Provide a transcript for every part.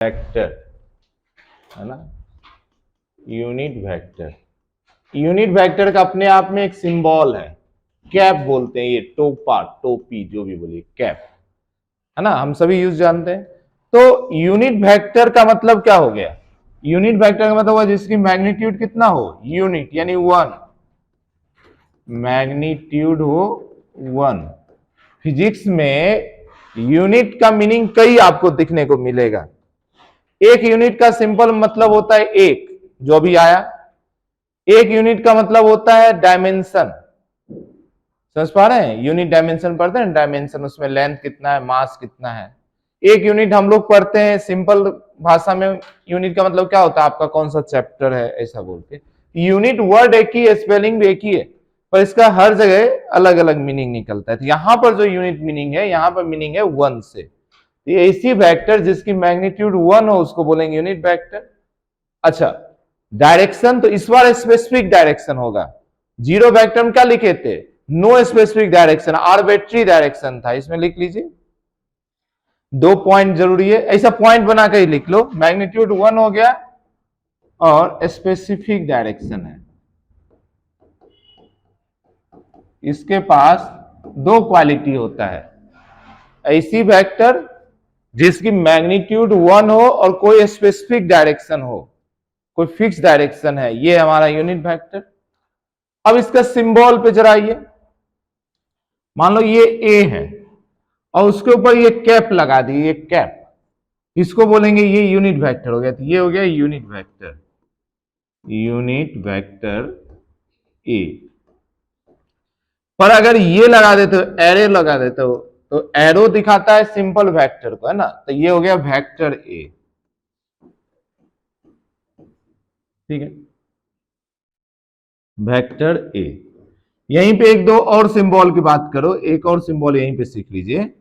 Vector है ना, unit vector. Unit vector का अपने आप में एक सिंबल है, कैप बोलते हैं, ये टोपा टोपी जो भी बोलिए, कैप है ना, हम सभी यूज जानते हैं। तो यूनिट वेक्टर का मतलब क्या हो गया? यूनिट वेक्टर का मतलब हुआ जिसकी मैग्नीट्यूड कितना हो, यूनिट यानी 1, मैग्नीट्यूड हो 1। फिजिक्स में यूनिट का मीनिंग कई आपको दिखने को मिलेगा। एक यूनिट का सिंपल मतलब होता है एक, जो भी आया। एक यूनिट का मतलब होता है डायमेंशन, समझ पा रहे हैं? यूनिट डायमेंशन पढ़ते हैं, डायमेंशन उसमें लेंथ कितना है, मास कितना है। एक यूनिट हम लोग पढ़ते हैं सिंपल भाषा में, यूनिट का मतलब क्या होता है, आपका कौन सा चैप्टर है ऐसा बोल के। यूनिट वर्ड एक ही है, स्पेलिंग भी एक ही है, पर इसका हर जगह अलग अलग मीनिंग निकलता है। तो यहां पर जो यूनिट मीनिंग है, यहां पर मीनिंग है 1 से। ये ऐसी वेक्टर जिसकी मैग्नीट्यूड 1 हो उसको बोलेंगे यूनिट वेक्टर। अच्छा, डायरेक्शन तो इस बार स्पेसिफिक डायरेक्शन होगा। जीरो वेक्टर में क्या लिखे थे, no specific direction, arbitrary direction था। इसमें लिख लीजिए, 2 पॉइंट जरूरी है, ऐसा पॉइंट बना के ही लिख लो। मैग्नीट्यूड 1 हो गया और स्पेसिफिक डायरेक्शन है। इसके पास 2 क्वालिटी होता है, ऐसी वेक्टर जिसकी मैग्नीट्यूड 1 हो और कोई स्पेसिफिक डायरेक्शन हो, कोई फिक्स डायरेक्शन है, ये हमारा यूनिट वेक्टर। अब इसका सिंबल पे जरा आइए, मान लो ये ए है और उसके ऊपर ये कैप लगा दी, ये कैप, इसको बोलेंगे ये यूनिट वेक्टर हो गया। तो ये हो गया unit vector, unit vector A. पर अगर ये लगा देते हो, एरो लगा देते हो, तो एरो दिखाता है सिंपल वेक्टर को, है ना, तो ये हो गया वेक्टर ए। ठीक है, वेक्टर ए। यहीं पे एक दो और सिंबल की बात करो, एक और सिंबल यहीं पे सीख लीजिए।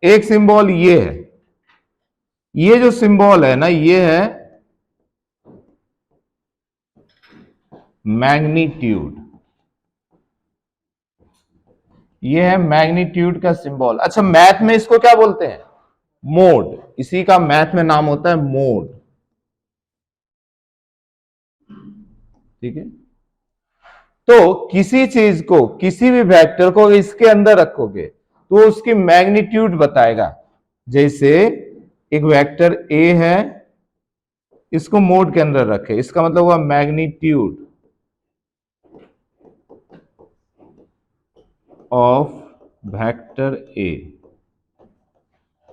एक सिंबल ये है, ये जो सिंबल है ना, ये है मैग्नीट्यूड, ये है मैग्नीट्यूड का सिंबल। अच्छा, मैथ में इसको क्या बोलते हैं, मोड, इसी का मैथ में नाम होता है मोड। ठीक है, तो किसी चीज को, किसी भी वेक्टर को इसके अंदर रखोगे तो उसकी मैग्नीट्यूड बताएगा। जैसे एक वेक्टर ए है, इसको मोड के अंदर रखे, इसका मतलब हुआ मैग्नीट्यूड ऑफ वेक्टर ए।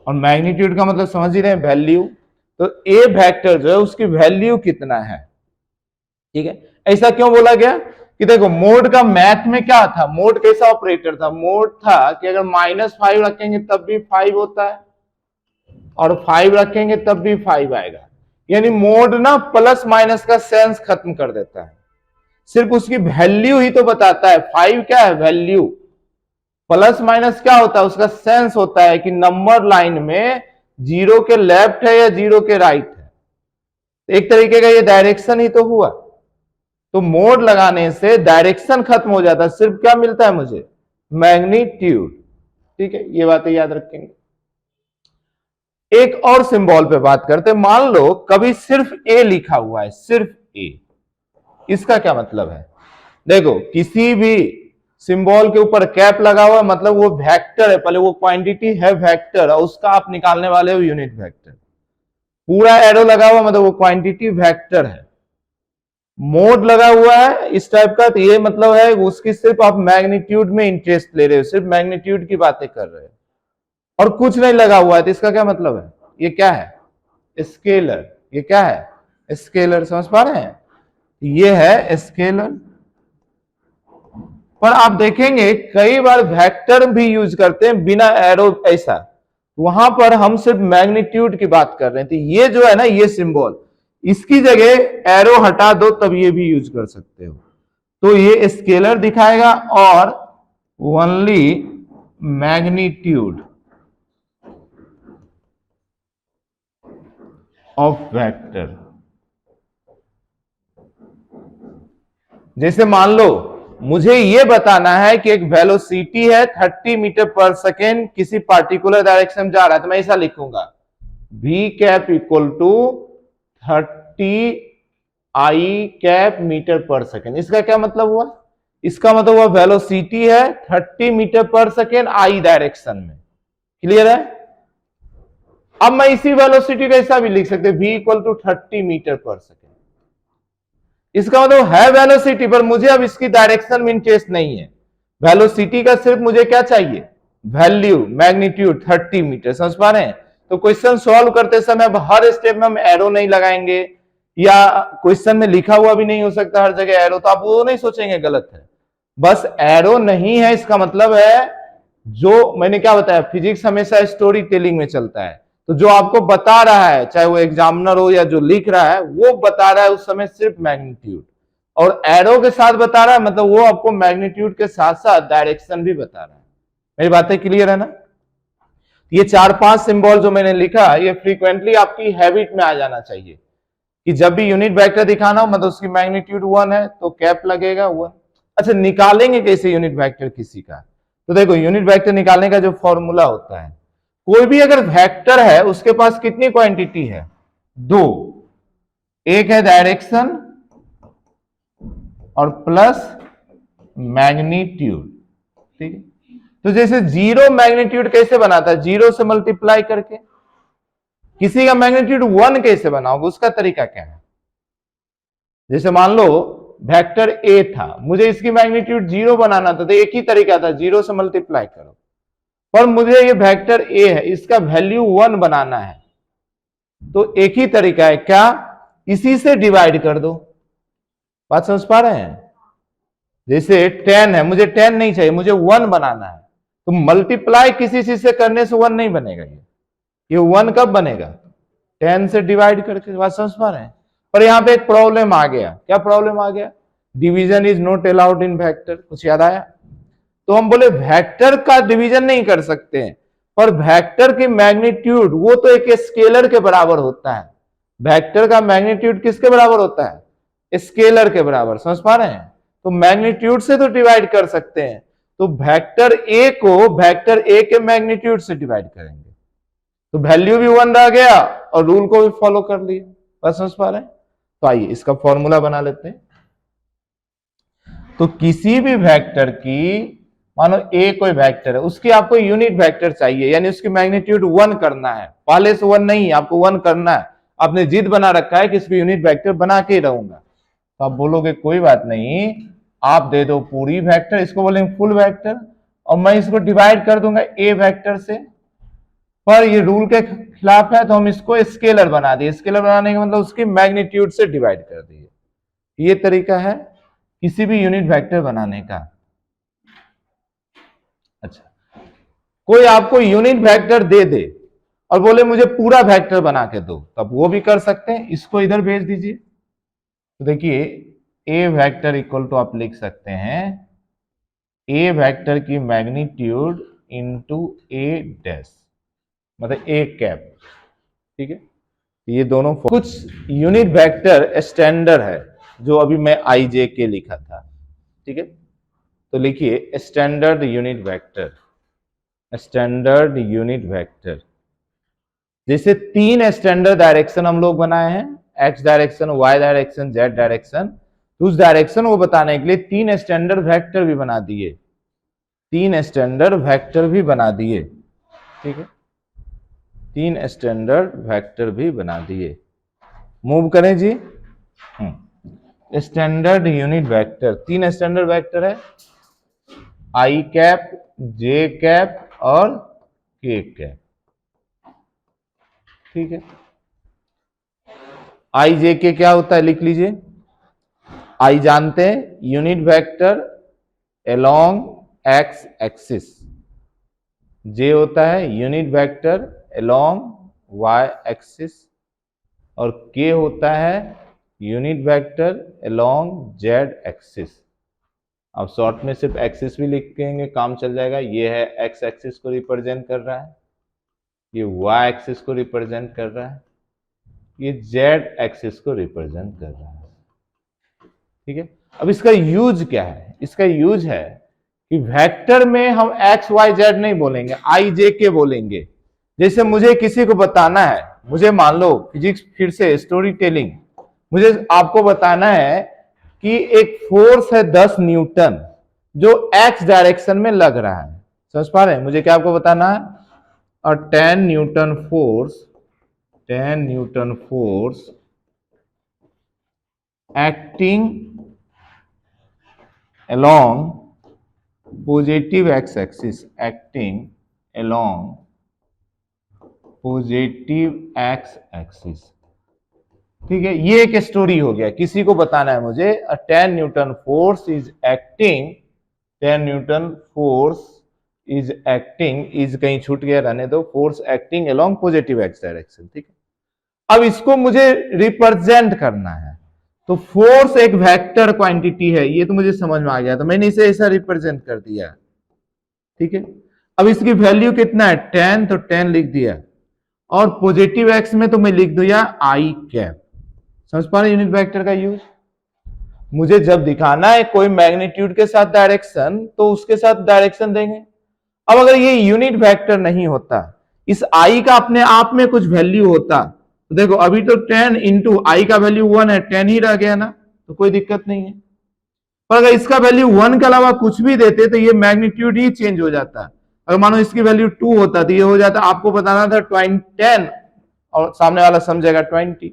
और मैग्नीट्यूड का मतलब समझ ही रहे हैं, वैल्यू। तो ए वेक्टर जो है उसकी वैल्यू कितना है। ठीक है, ऐसा क्यों बोला गया कि देखो मोड का मैथ में क्या था, मोड कैसा ऑपरेटर था, मोड था कि अगर -5 रखेंगे तब भी 5 होता है और 5 रखेंगे तब भी 5 आएगा। यानी मोड ना प्लस माइनस का सेंस खत्म कर देता है, सिर्फ उसकी वैल्यू ही तो बताता है। 5 क्या है, वैल्यू। प्लस माइनस क्या होता है, उसका सेंस होता है कि नंबर लाइन में 0 के लेफ्ट है या 0 के राइट है। एक तरीके का ये डायरेक्शन ही तो हुआ। तो मोड लगाने से डायरेक्शन खत्म हो जाता है, सिर्फ क्या मिलता है मुझे, मैग्नीट्यूड। ठीक है, ये बातें याद रखेंगे। एक और सिंबल पे बात करते हैं। मान लो कभी सिर्फ ए लिखा हुआ है, सिर्फ ए, इसका क्या मतलब है? देखो, किसी भी सिंबल के ऊपर कैप लगा हुआ है मतलब वो वेक्टर है, पहले वो क्वांटिटी है वेक्टर और उसका आप निकालने वाले हो यूनिट वेक्टर। पूरा एरो लगा हुआ मतलब वो क्वांटिटी वेक्टर है। मोड लगा हुआ है इस टाइप का, तो ये मतलब है उसकी सिर्फ आप मैग्नीट्यूड में इंटरेस्ट ले रहे हो, सिर्फ मैग्नीट्यूड की बातें कर रहे हो और कुछ नहीं लगा हुआ है, तो इसका क्या मतलब है, ये क्या है, स्केलर। ये क्या है, स्केलर। समझ पा रहे हैं, ये है स्केलर। पर आप देखेंगे कई बार वेक्टर भी यूज करते हैं बिना एरो, ऐसा वहां पर हम सिर्फ मैग्नीट्यूड की बात कर रहे थे। ये जो है ना, ये सिंबल, इसकी जगह एरो हटा दो तब ये भी यूज कर सकते हो। तो ये स्केलर दिखाएगा और ओनली मैग्नीट्यूड ऑफ वेक्टर। जैसे मान लो मुझे यह बताना है कि एक वेलोसिटी है 30 मीटर पर सेकेंड, किसी पार्टिकुलर डायरेक्शन में जा रहा है, तो मैं ऐसा लिखूंगा v cap equal to 30 i cap metre पर सेकेंड। इसका क्या मतलब हुआ? इसका मतलब हुआ वेलोसिटी है 30 मीटर पर सेकेंड आई डायरेक्शन में। क्लियर है? अब मैं इसी वेलोसिटी का ऐसा भी लिख सकते v इक्वल टू 30 मीटर पर सेकेंड। इसका मतलब है वेलोसिटी, पर मुझे अब इसकी डायरेक्शन में इंटरेस्ट नहीं है। वेलोसिटी का सिर्फ मुझे क्या चाहिए? Value, magnitude 30 metre. समझ पा रहे हैं? तो क्वेश्चन सॉल्व करते समय अब हर स्टेप में हम एरो नहीं लगाएंगे, या क्वेश्चन में लिखा हुआ भी नहीं हो सकता हर जगह एरो, तो आप वो नहीं सोचेंगे गलत है। बस एरो नहीं है इसका मतलब है, जो मैंने क्या बताया, फिजिक्स हमेशा स्टोरी टेलिंग में चलता है। तो जो आपको बता रहा है, चाहे वो एग्जामिनर हो या जो लिख रहा है, वो बता रहा है उस समय सिर्फ मैग्नीट्यूड, और एरो के साथ बता रहा है, मतलब वो आपको मैग्नीट्यूड के साथ साथ डायरेक्शन भी बता रहा है। मेरी बातें क्लियर है ना? ये 4-5 सिंबल जो मैंने लिखा, ये फ्रीक्वेंटली आपकी हैबिट में आ जाना चाहिए कि जब भी यूनिट वेक्टर दिखाना हो, मतलब उसकी मैग्नीट्यूड 1 है तो कैप लगेगा 1। अच्छा, निकालेंगे कैसे यूनिट वेक्टर किसी का? तो देखो, यूनिट वेक्टर निकालने का जो फॉर्मूला होता है, कोई भी अगर वेक्टर है उसके पास कितनी क्वांटिटी है? 2। एक है डायरेक्शन और प्लस मैग्नीट्यूड। ठीक है? तो जैसे जीरो मैग्नीट्यूड कैसे बनाता है? जीरो से मल्टीप्लाई करके। किसी का मैग्नीट्यूड 1 कैसे बनाओगे? उसका तरीका क्या है? जैसे मान लो वेक्टर ए था, मुझे इसकी मैग्नीट्यूड 0 बनाना था, तो एक ही तरीका था, 0 से मल्टीप्लाई करो। पर मुझे ये वेक्टर ए है, इसका वैल्यू 1 बनाना है, तो एक ही तरीका है, क्या? इसी से डिवाइड कर दो। बात समझ पा रहे हैं? जैसे 10 है, मुझे 10 नहीं चाहिए, मुझे 1 बनाना है, तो मल्टीप्लाई किसी चीज से करने से 1 नहीं बनेगा। ये 1 कब बनेगा? 10 से डिवाइड करके। बात समझ पा रहे हैं? पर यहां पे एक प्रॉब्लम आ गया। क्या प्रॉब्लम आ गया? Division is not allowed in vector. कुछ याद आया? तो हम बोले वेक्टर का डिवीजन नहीं कर सकते हैं, पर वेक्टर की मैग्नीट्यूड वो तो एक स्केलर के बराबर होता है। वेक्टर का मैग्नीट्यूड किसके बराबर होता है? स्केलर के बराबर। समझ पा रहे हैं? तो मैग्नीट्यूड से तो डिवाइड कर सकते हैं, तो वेक्टर ए को वेक्टर ए के मैग्नीट्यूड से डिवाइड करेंगे, तो वैल्यू भी 1 रह गया और रूल को भी फॉलो कर लिया। बस समझ पा रहे हैं? तो आइए इसका फॉर्मूला बना लेते हैं। तो किसी भी वेक्टर की, मानो ए कोई वेक्टर है, उसकी आपको यूनिट वेक्टर चाहिए, यानी उसकी मैग्नीट्यूड 1 करना है। पहले से 1 नहीं, आपको 1 करना है। आपने जिद बना रखा है कि इसकी यूनिट वेक्टर बना के ही रहूंगा, तो आप बोलोगे कोई बात नहीं, आप दे दो पूरी वेक्टर, इसको बोलेंगे फुल वेक्टर, और मैं इसको डिवाइड कर दूंगा ए वेक्टर से। पर ये रूल के खिलाफ है, तो हम इसको स्केलर बना दिए। स्केलर बनाने का मतलब उसकी मैग्नीट्यूड से डिवाइड कर दिए। ये तरीका है किसी भी यूनिट वेक्टर बनाने का। अच्छा, कोई आपको यूनिट वेक्टर दे दे और बोले मुझे पूरा वेक्टर बना के दो, तब वो भी कर सकते हैं। इसको इधर भेज दीजिए। तो देखिए, ए वेक्टर इक्वल टू आप लिख सकते हैं ए वेक्टर की मैग्नीट्यूड इंटू ए डैश, मतलब ए कैप। ठीक है? ये दोनों कुछ यूनिट वेक्टर स्टैंडर्ड है, जो अभी मैं आई जे के लिखा था। ठीक है? तो लिखिए standard unit vector. Standard unit vector, जैसे 3 स्टैंडर्ड डायरेक्शन हम लोग बनाए हैं, x direction, y direction, z direction. तो उस डायरेक्शन को बताने के लिए 3 स्टैंडर्ड वेक्टर भी बना दिए। 3 स्टैंडर्ड वेक्टर भी बना दिए। ठीक है? 3 स्टैंडर्ड वेक्टर भी बना दिए। मूव करें जी। Standard unit vector, 3 standard vector है, आई कैप, जे कैप और के कैप। ठीक है? आई जे के क्या होता है लिख लीजिए। आई जानते हैं, unit vector along X axis. J होता है unit vector along Y axis, और के होता है unit vector along Z axis. अब शॉर्ट में सिर्फ एक्सिस भी लिखेंगे, काम चल जाएगा। ये है एक्स एक्सिस को रिप्रेजेंट कर रहा है, ये वाई एक्सिस को रिप्रेजेंट कर रहा है, ये जेड एक्सिस को रिप्रेजेंट कर रहा है। ठीक है? अब इसका यूज क्या है? इसका यूज है कि वेक्टर में हम एक्स वाई जेड नहीं बोलेंगे, आई जे के बोलेंगे। जैसे मुझे किसी को बताना है, मुझे मान लो फिजिक्स फिर से स्टोरी टेलिंग, मुझे आपको बताना है कि एक फोर्स है 10 न्यूटन जो एक्स डायरेक्शन में लग रहा है, समझ पा रहे हैं? मुझे क्या आपको बताना है? और 10 Newton force acting along positive x-axis, acting along positive x-axis, ठीक है। ये एक स्टोरी हो गया, किसी को बताना है मुझे 10 Newton force is acting, 10 Newton force is acting, is कहीं छूट गया, रहने दो, force acting along positive x direction, ठीक है। अब इसको मुझे रिप्रेजेंट करना है, तो फोर्स एक वेक्टर क्वांटिटी है, ये तो मुझे समझ में आ गया, तो मैंने इसे ऐसा रिप्रेजेंट कर दिया, ठीक है। अब इसकी वैल्यू कितना है 10, तो 10 लिख दिया, और पॉजिटिव एक्स में तो मैं लिख दिया आई कैप। समझ पा रहे यूनिट वेक्टर का यूज? मुझे जब दिखाना है कोई मैग्नीट्यूड के साथ डायरेक्शन, तो उसके साथ डायरेक्शन देंगे। अब अगर ये यूनिट वेक्टर नहीं होता, इस आई का अपने आप में कुछ वैल्यू होता, तो देखो अभी तो 10 इंटू आई का वैल्यू 1 है, 10 ही रह गया ना, तो कोई दिक्कत नहीं है। पर अगर इसका वैल्यू 1 के अलावा कुछ भी देते तो ये मैग्नीट्यूड ही चेंज हो जाता। अगर मानो इसकी वैल्यू 2 होता तो ये हो जाता, आपको बताना था 10 और सामने वाला समझेगा 20।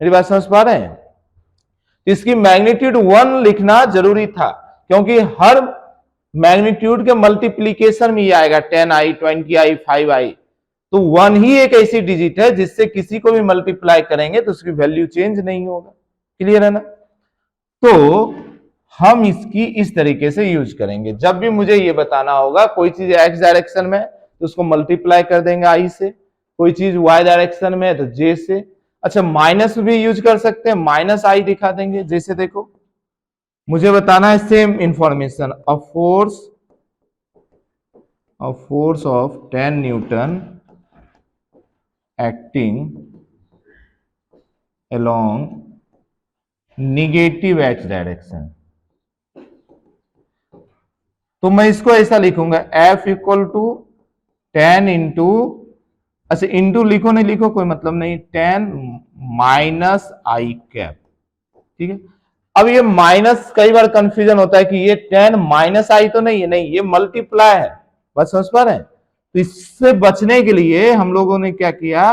मेरी बात समझ पा रहे हैं? इसकी मैग्नीट्यूड 1 लिखना जरूरी था, क्योंकि हर मैग्नीट्यूड के मल्टीप्लीकेशन में ये आएगा, 10i, 20i, 5i, तो 1 ही एक ऐसी डिजिट है जिससे किसी को भी मल्टीप्लाई करेंगे तो उसकी वैल्यू चेंज नहीं होगा। क्लियर है ना? तो हम इसकी इस तरीके से यूज करेंगे, जब भी मुझे ये बताना होगा कोई चीज एक्स डायरेक्शन में तो उसको मल्टीप्लाई कर देंगे आई से, कोई चीज वाई डायरेक्शन में तो जे से। अच्छा, माइनस भी यूज कर सकते हैं, माइनस आई दिखा देंगे, जैसे देखो मुझे बताना है same information, a force of 10 Newton acting along negative x direction, तो मैं इसको ऐसा लिखूंगा F इक्वल टू 10 इंटू, अच्छा इंटू लिखो नहीं लिखो कोई मतलब नहीं, 10 माइनस आई कैप, ठीक है। अब ये माइनस कई बार कंफ्यूजन होता है कि ये 10 माइनस आई तो नहीं है, नहीं ये मल्टीप्लाई है, बस समझ पा रहे हैं? तो इससे बचने के लिए हम लोगों ने क्या किया,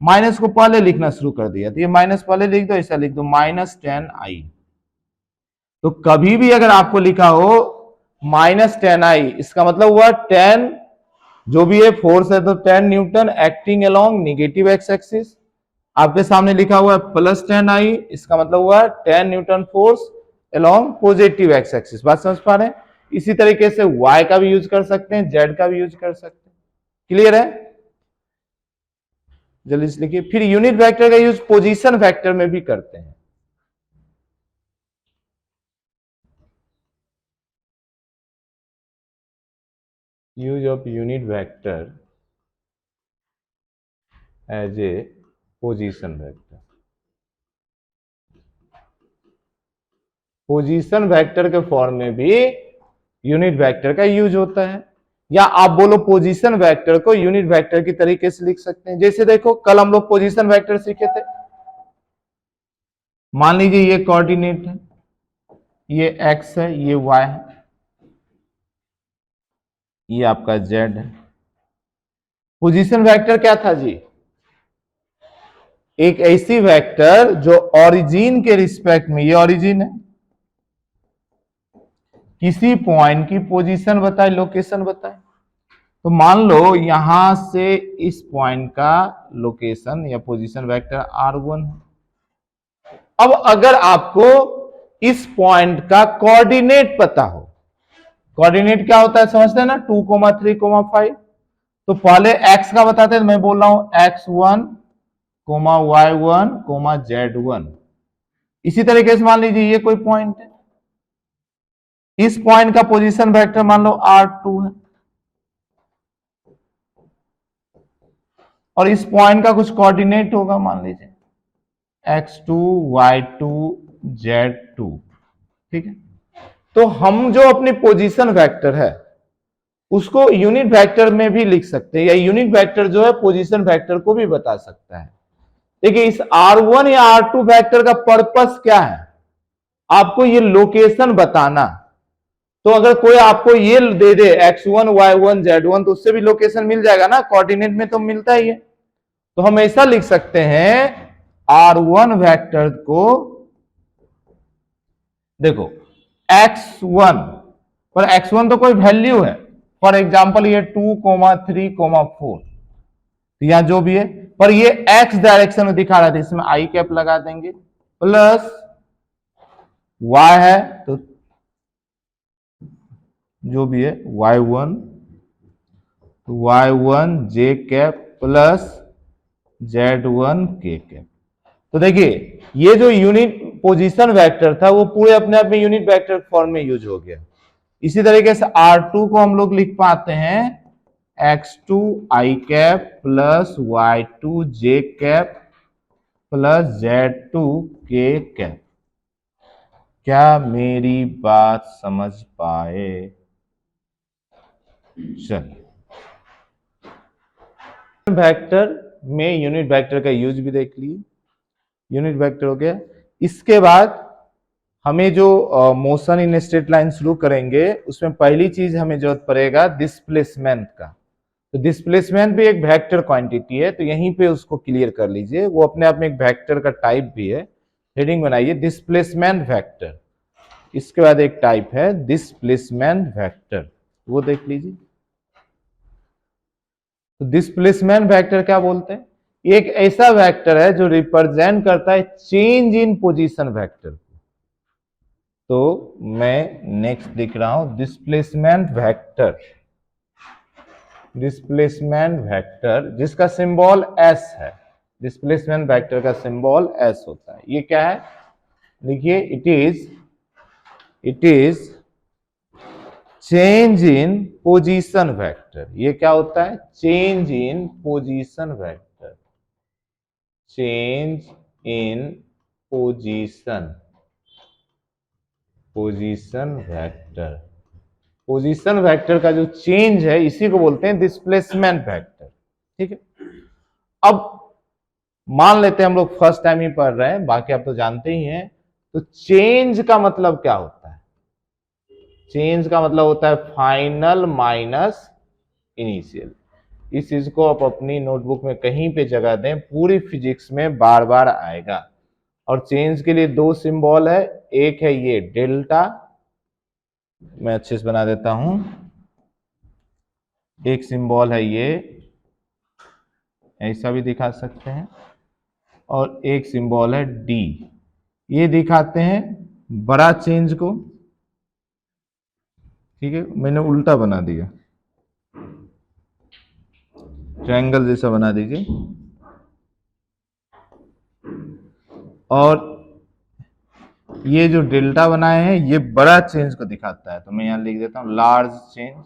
माइनस को पहले लिखना शुरू कर दिया, तो ये माइनस पहले लिख दो, ऐसा लिख दो -10i। तो कभी भी अगर आपको लिखा हो -10i, इसका मतलब हुआ 10 जो भी है फोर्स है, तो 10 Newton acting along negative x axis. आपके सामने लिखा हुआ है +10i, इसका मतलब हुआ 10 Newton force along positive x axis. बात समझ पा रहे हैं? इसी तरीके से y का भी यूज कर सकते हैं, z का भी यूज कर सकते हैं। क्लियर है? जल्दी से लिखिए। फिर यूनिट वेक्टर का यूज पोजीशन वेक्टर में भी करते हैं। Use of unit vector as a position vector. Position vector के फॉर्म में भी यूनिट वेक्टर का यूज होता है, या आप बोलो पोजीशन वेक्टर को यूनिट वेक्टर की तरीके से लिख सकते हैं। जैसे देखो कल हम लोग पोजीशन वेक्टर सीखे थे, मान लीजिए ये कोऑर्डिनेट है, ये x है, ये y है, ये आपका z है। पोजीशन वेक्टर क्या था जी? एक ऐसी वेक्टर जो ओरिजिन के रिस्पेक्ट में, ये ओरिजिन है, किसी पॉइंट की पोजीशन बताए, लोकेशन बताए। तो मान लो यहां से इस पॉइंट का लोकेशन या पोजीशन वेक्टर r1 है। अब अगर आपको इस पॉइंट का कोऑर्डिनेट पता हो, कोऑर्डिनेट क्या होता है समझते हैं ना, 2, 3, 5, तो पहले x का बताते हैं, मैं बोल रहा हूं x1, y1, z1। इसी तरीके से मान लीजिए ये कोई पॉइंट है, इस पॉइंट का पोजीशन वेक्टर मान लो r2 है, और इस पॉइंट का कुछ कोऑर्डिनेट होगा, मान लीजिए x2, y2, z2, ठीक है। तो हम जो अपनी पोजीशन वेक्टर है उसको यूनिट वेक्टर में भी लिख सकते हैं, या यूनिट वेक्टर जो है पोजीशन वेक्टर को भी बता सकता है। देखिए इस R1 या R2 वेक्टर का पर्पस क्या है, आपको ये लोकेशन बताना। तो अगर कोई आपको ये दे दे x1 y1 z1 तो उससे भी लोकेशन मिल जाएगा ना, कोऑर्डिनेट में तो मिलता ही है। तो हम ऐसा लिख सकते हैं R1 वेक्टर को, देखो x1 पर x1 तो कोई वैल्यू है, फॉर एग्जांपल ये 2, 3, 4, यहां जो भी है, पर ये x डायरेक्शन में दिखा रहा था, इसमें आई कैप लगा देंगे, प्लस y है तो जो भी है y1 j cap plus z1 k cap. तो देखिए ये जो यूनिट पोजीशन वेक्टर था वो पूरे अपने आप में यूनिट वेक्टर फॉर्म में यूज हो गया। इसी तरीके से R2 को हम लोग लिख पाते हैं x2 i cap plus y2 j cap plus z2 k cap. क्या मेरी बात समझ पाए? चलिए वेक्टर में यूनिट वेक्टर का यूज भी देख लिए, यूनिट वेक्टर हो गया। इसके बाद हमें जो मोशन इन स्ट्रेट लाइन शुरू करेंगे उसमें पहली चीज हमें जरूरत पड़ेगा डिस्प्लेसमेंट का। तो डिस्प्लेसमेंट भी एक वेक्टर क्वांटिटी है, तो यहीं पे उसको क्लियर कर लीजिए, वो अपने आप में एक वेक्टर का टाइप भी है। हेडिंग बनाइए डिस्प्लेसमेंट वेक्टर। इसके बाद एक टाइप है डिस्प्लेसमेंट वेक्टर, वो देख लीजिए। तो डिस्प्लेसमेंट वेक्टर क्या बोलते हैं? एक ऐसा वेक्टर है जो रिप्रेजेंट करता है चेंज इन पोजीशन वेक्टर। तो मैं नेक्स्ट लिख रहा हूं डिस्प्लेसमेंट वेक्टर, डिस्प्लेसमेंट वेक्टर जिसका सिंबल s है। डिस्प्लेसमेंट वेक्टर का सिंबल s होता है। ये क्या है, देखिए it is change in position vector. ये क्या होता है? Change in position vector, change in position vector. Position vector का जो चेंज है इसी को बोलते हैं डिस्प्लेसमेंट वेक्टर। ठीक है, अब मान लेते हैं हम लोग फर्स्ट टाइम ही पढ़ रहे हैं, बाकी आप तो जानते ही हैं। तो चेंज का मतलब क्या होता है? चेंज का मतलब होता है फाइनल माइनस इनिशियल। इस चीज को आप अपनी नोटबुक में कहीं पे जगह दें, पूरी फिजिक्स में बार बार आएगा। और चेंज के लिए दो सिंबल है, एक है ये डेल्टा, मैं अच्छे से बना देता हूं, एक सिंबल है ये, ऐसा भी दिखा सकते हैं, और एक सिंबल है डी। ये दिखाते हैं बड़ा चेंज को। ठीक है, मैंने उल्टा बना दिया, ट्रायंगल जैसा बना दीजिए। और ये जो डेल्टा बनाए हैं ये बड़ा चेंज को दिखाता है, तो मैं यहां लिख देता हूं लार्ज चेंज।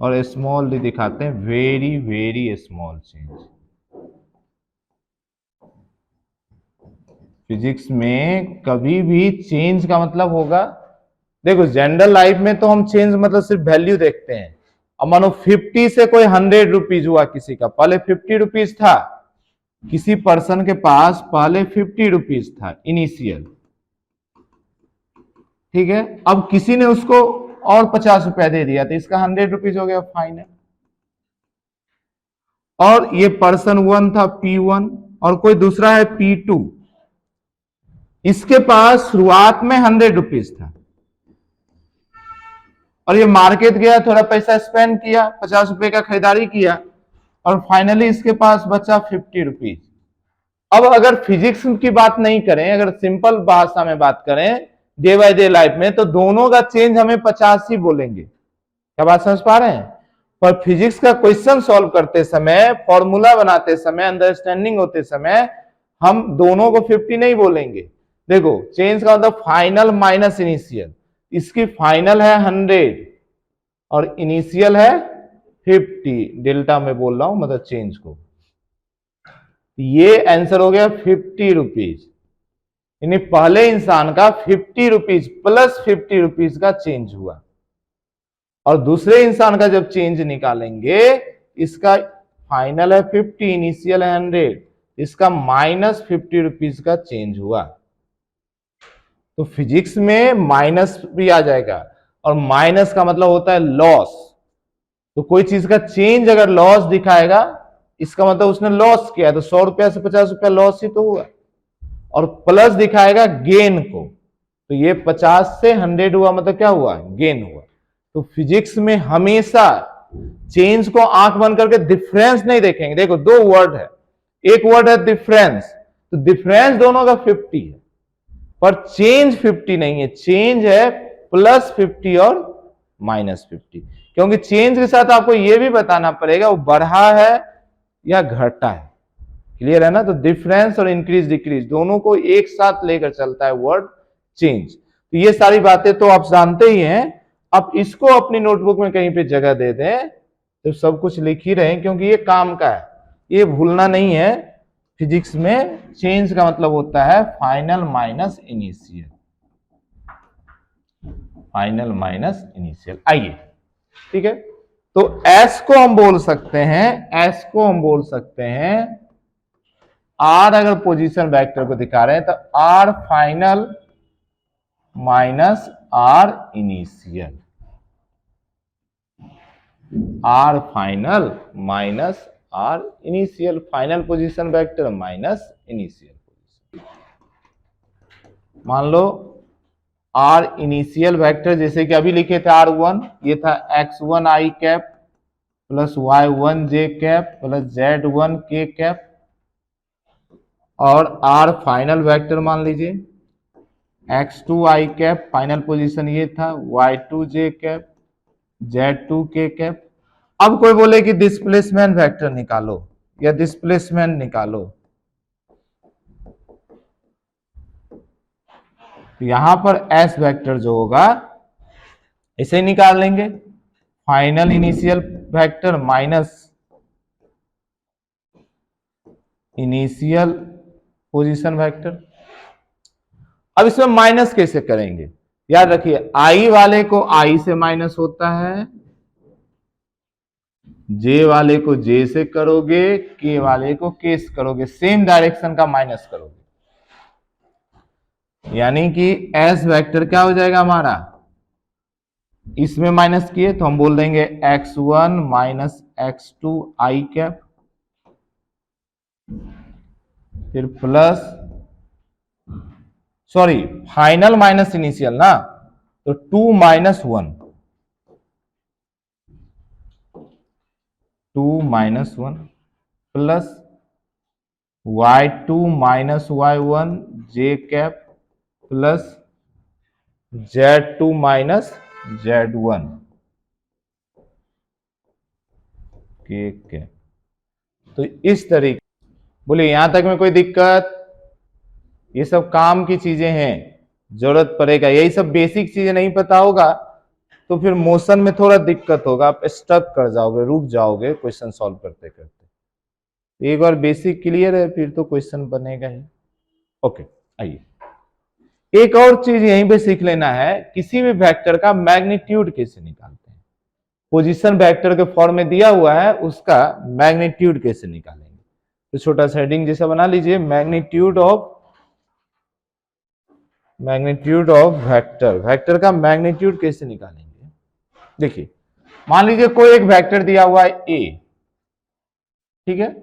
और स्मॉल डी दिखाते हैं very very small change. Physics में कभी भी चेंज का मतलब होगा, देखो जनरल लाइफ में तो हम चेंज मतलब सिर्फ वैल्यू देखते हैं। अब मानो 50 से कोई 100 रुपीज हुआ किसी का, पहले 50 रुपीज था, किसी पर्सन के पास पहले 50 रुपीज था इनिशियल, ठीक है, अब किसी ने उसको और 50 रुपया दे दिया तो इसका 100 रुपीज हो गया फाइनल। और ये पर्सन 1 था P1 और कोई दूसरा है P2, इसके पास शुरुआत में 100 रुपीज था और ये मार्केट गया, थोड़ा पैसा स्पेंड किया, 50 रुपए का खरीदारी किया और फाइनली इसके पास बचा 50 रुपीज। अब अगर फिजिक्स की बात नहीं करें, अगर सिंपल भाषा में बात करें डे बाय डे लाइफ में, तो दोनों का चेंज हमें 50 ही बोलेंगे। क्या बात समझ पा रहे हैं? पर फिजिक्स का क्वेश्चन सॉल्व करते समय, फॉर्मूला बनाते समय, अंडरस्टैंडिंग होते समय हम दोनों को 50 नहीं बोलेंगे। देखो चेंज का मतलब फाइनल माइनस इनिशियल, इसकी फाइनल है 100 और इनिशियल है 50, डेल्टा में बोल रहा हूं मतलब चेंज को। ये आंसर हो गया 50 रुपीज। यानी पहले इंसान का 50 रुपीज प्लस 50 रुपीज का चेंज हुआ, और दूसरे इंसान का जब चेंज निकालेंगे, इसका फाइनल है 50, इनिशियल है 100, इसका माइनस 50 रुपीज का चेंज हुआ। तो फिजिक्स में माइनस भी आ जाएगा, और माइनस का मतलब होता है लॉस। तो कोई चीज का चेंज अगर लॉस दिखाएगा, इसका मतलब उसने लॉस किया, तो 100 रुपया से 50 रुपया लॉस ही तो हुआ। और प्लस दिखाएगा गेन को, तो ये 50 से 100 हुआ, मतलब क्या हुआ, गेन हुआ। तो फिजिक्स में हमेशा चेंज को आंख बंद करके डिफरेंस नहीं देखेंगे। देखो दो वर्ड है, एक वर्ड है डिफरेंस, तो डिफरेंस दोनों का 50 है, पर चेंज 50 नहीं है, चेंज है प्लस 50 और माइनस 50। क्योंकि चेंज के साथ आपको यह भी बताना पड़ेगा वो बढ़ा है या घटा है। क्लियर है ना? तो डिफरेंस और इंक्रीज डिक्रीज दोनों को एक साथ लेकर चलता है वर्ड चेंज। तो ये सारी बातें तो आप जानते ही हैं। अब इसको अपनी नोटबुक में कहीं पे जगह दे दें तो सब कुछ लिख ही रहे, क्योंकि ये काम का है, ये भूलना नहीं है। फिजिक्स में चेंज का मतलब होता है final minus initial, final minus initial. आइए, ठीक है, तो एस को हम बोल सकते हैं, एस को हम बोल सकते हैं आर, अगर पोजीशन वेक्टर को दिखा रहे हैं तो r final minus r initial, r final minus r initial, final position vector minus initial position. मान लो आर इनिशियल वेक्टर जैसे कि अभी लिखे थे R1, ये था x1 i cap plus y1 j cap plus z1 k cap, और आर फाइनल वेक्टर मान लीजिए x2 i cap, final position ये था, y2 j cap z2 k cap. अब कोई बोले कि डिस्प्लेसमेंट वेक्टर निकालो या डिस्प्लेसमेंट निकालो, तो यहां पर एस वेक्टर जो होगा इसे निकाल लेंगे, final initial vector minus initial position vector. अब इसमें माइनस कैसे करेंगे? याद रखिए, आई वाले को आई से माइनस होता है, जे वाले को जे से करोगे, के वाले को के से करोगे, सेम डायरेक्शन का माइनस करोगे। यानी कि एस वेक्टर क्या हो जाएगा हमारा, इसमें माइनस किए तो हम बोल देंगे x1 माइनस x2 आई कैप, फिर plus, sorry final minus initial ना, तो 2 minus 1, 2 minus 1 plus y2 minus y1 j cap plus z2 minus z1 के कैप। तो इस तरीके, बोलिए यहां तक में कोई दिक्कत? ये सब काम की चीजें हैं, जरूरत पड़ेगा, यही सब बेसिक चीजें नहीं पता होगा तो फिर मोशन में थोड़ा दिक्कत होगा, आप स्टक कर जाओगे, रुक जाओगे क्वेश्चन सॉल्व करते करते। एक बार बेसिक क्लियर है फिर तो क्वेश्चन बनेगा ही। ओके, आइए एक और चीज यहीं पे सीख लेना है, किसी भी वेक्टर का मैग्नीट्यूड कैसे निकालते हैं। पोजीशन वेक्टर के फॉर्म में दिया हुआ है, उसका मैग्नीट्यूड कैसे निकालेंगे। तो छोटा सा हेडिंग जैसा बना लीजिए, मैग्नीट्यूड ऑफ वेक्टर, वेक्टर का मैग्नीट्यूड कैसे निकालेंगे। देखिए मान लीजिए कोई एक वेक्टर दिया हुआ है ए, ठीक है,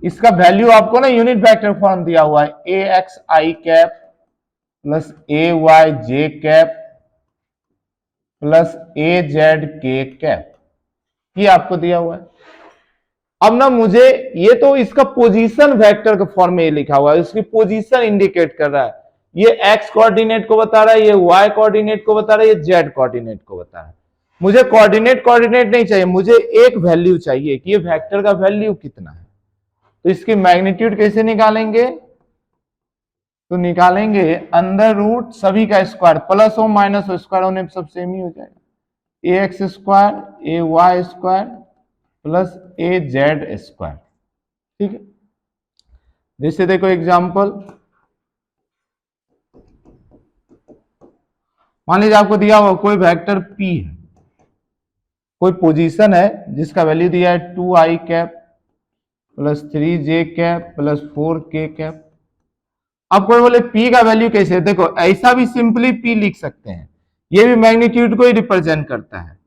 इसका वैल्यू आपको ना यूनिट वेक्टर फॉर्म दिया हुआ है, ए एक्स आई कैप प्लस ए वाई जे कैप प्लस ए जेड के कैप, ये आपको दिया हुआ है। अब ना मुझे, ये तो इसका पोजीशन वेक्टर के फॉर्म में लिखा हुआ है, इसकी पोजीशन इंडिकेट कर रहा है, ये एक्स कोऑर्डिनेट को बता रहा है, ये वाई कोऑर्डिनेट को बता रहा है, ये जेड कोऑर्डिनेट को बता रहा है। मुझे कोऑर्डिनेट नहीं चाहिए, मुझे एक वैल्यू चाहिए कि ये वेक्टर का वैल्यू कितना है। तो इसकी मैग्नीट्यूड कैसे निकालेंगे? तो निकालेंगे अंडर रूट सभी का स्क्वायर, प्लस हो माइनस हो, स्क्वायर होने पर सब सेम ही हो जाएगा, ए एक्स स्क्वायर ए वाई स्क्वायर प्लस ए जेड स्क्वायर। ठीक है, जैसे देखो एग्जांपल, मान लीजिए आपको दिया हुआ कोई वेक्टर p है, कोई पोजीशन है जिसका वैल्यू दिया है 2i cap plus 3j cap plus 4k cap. अब कोई बोले p का वैल्यू कैसे है, देखो ऐसा भी सिंपली p लिख सकते हैं, ये भी मैग्नीट्यूड को ही रिप्रेजेंट करता है,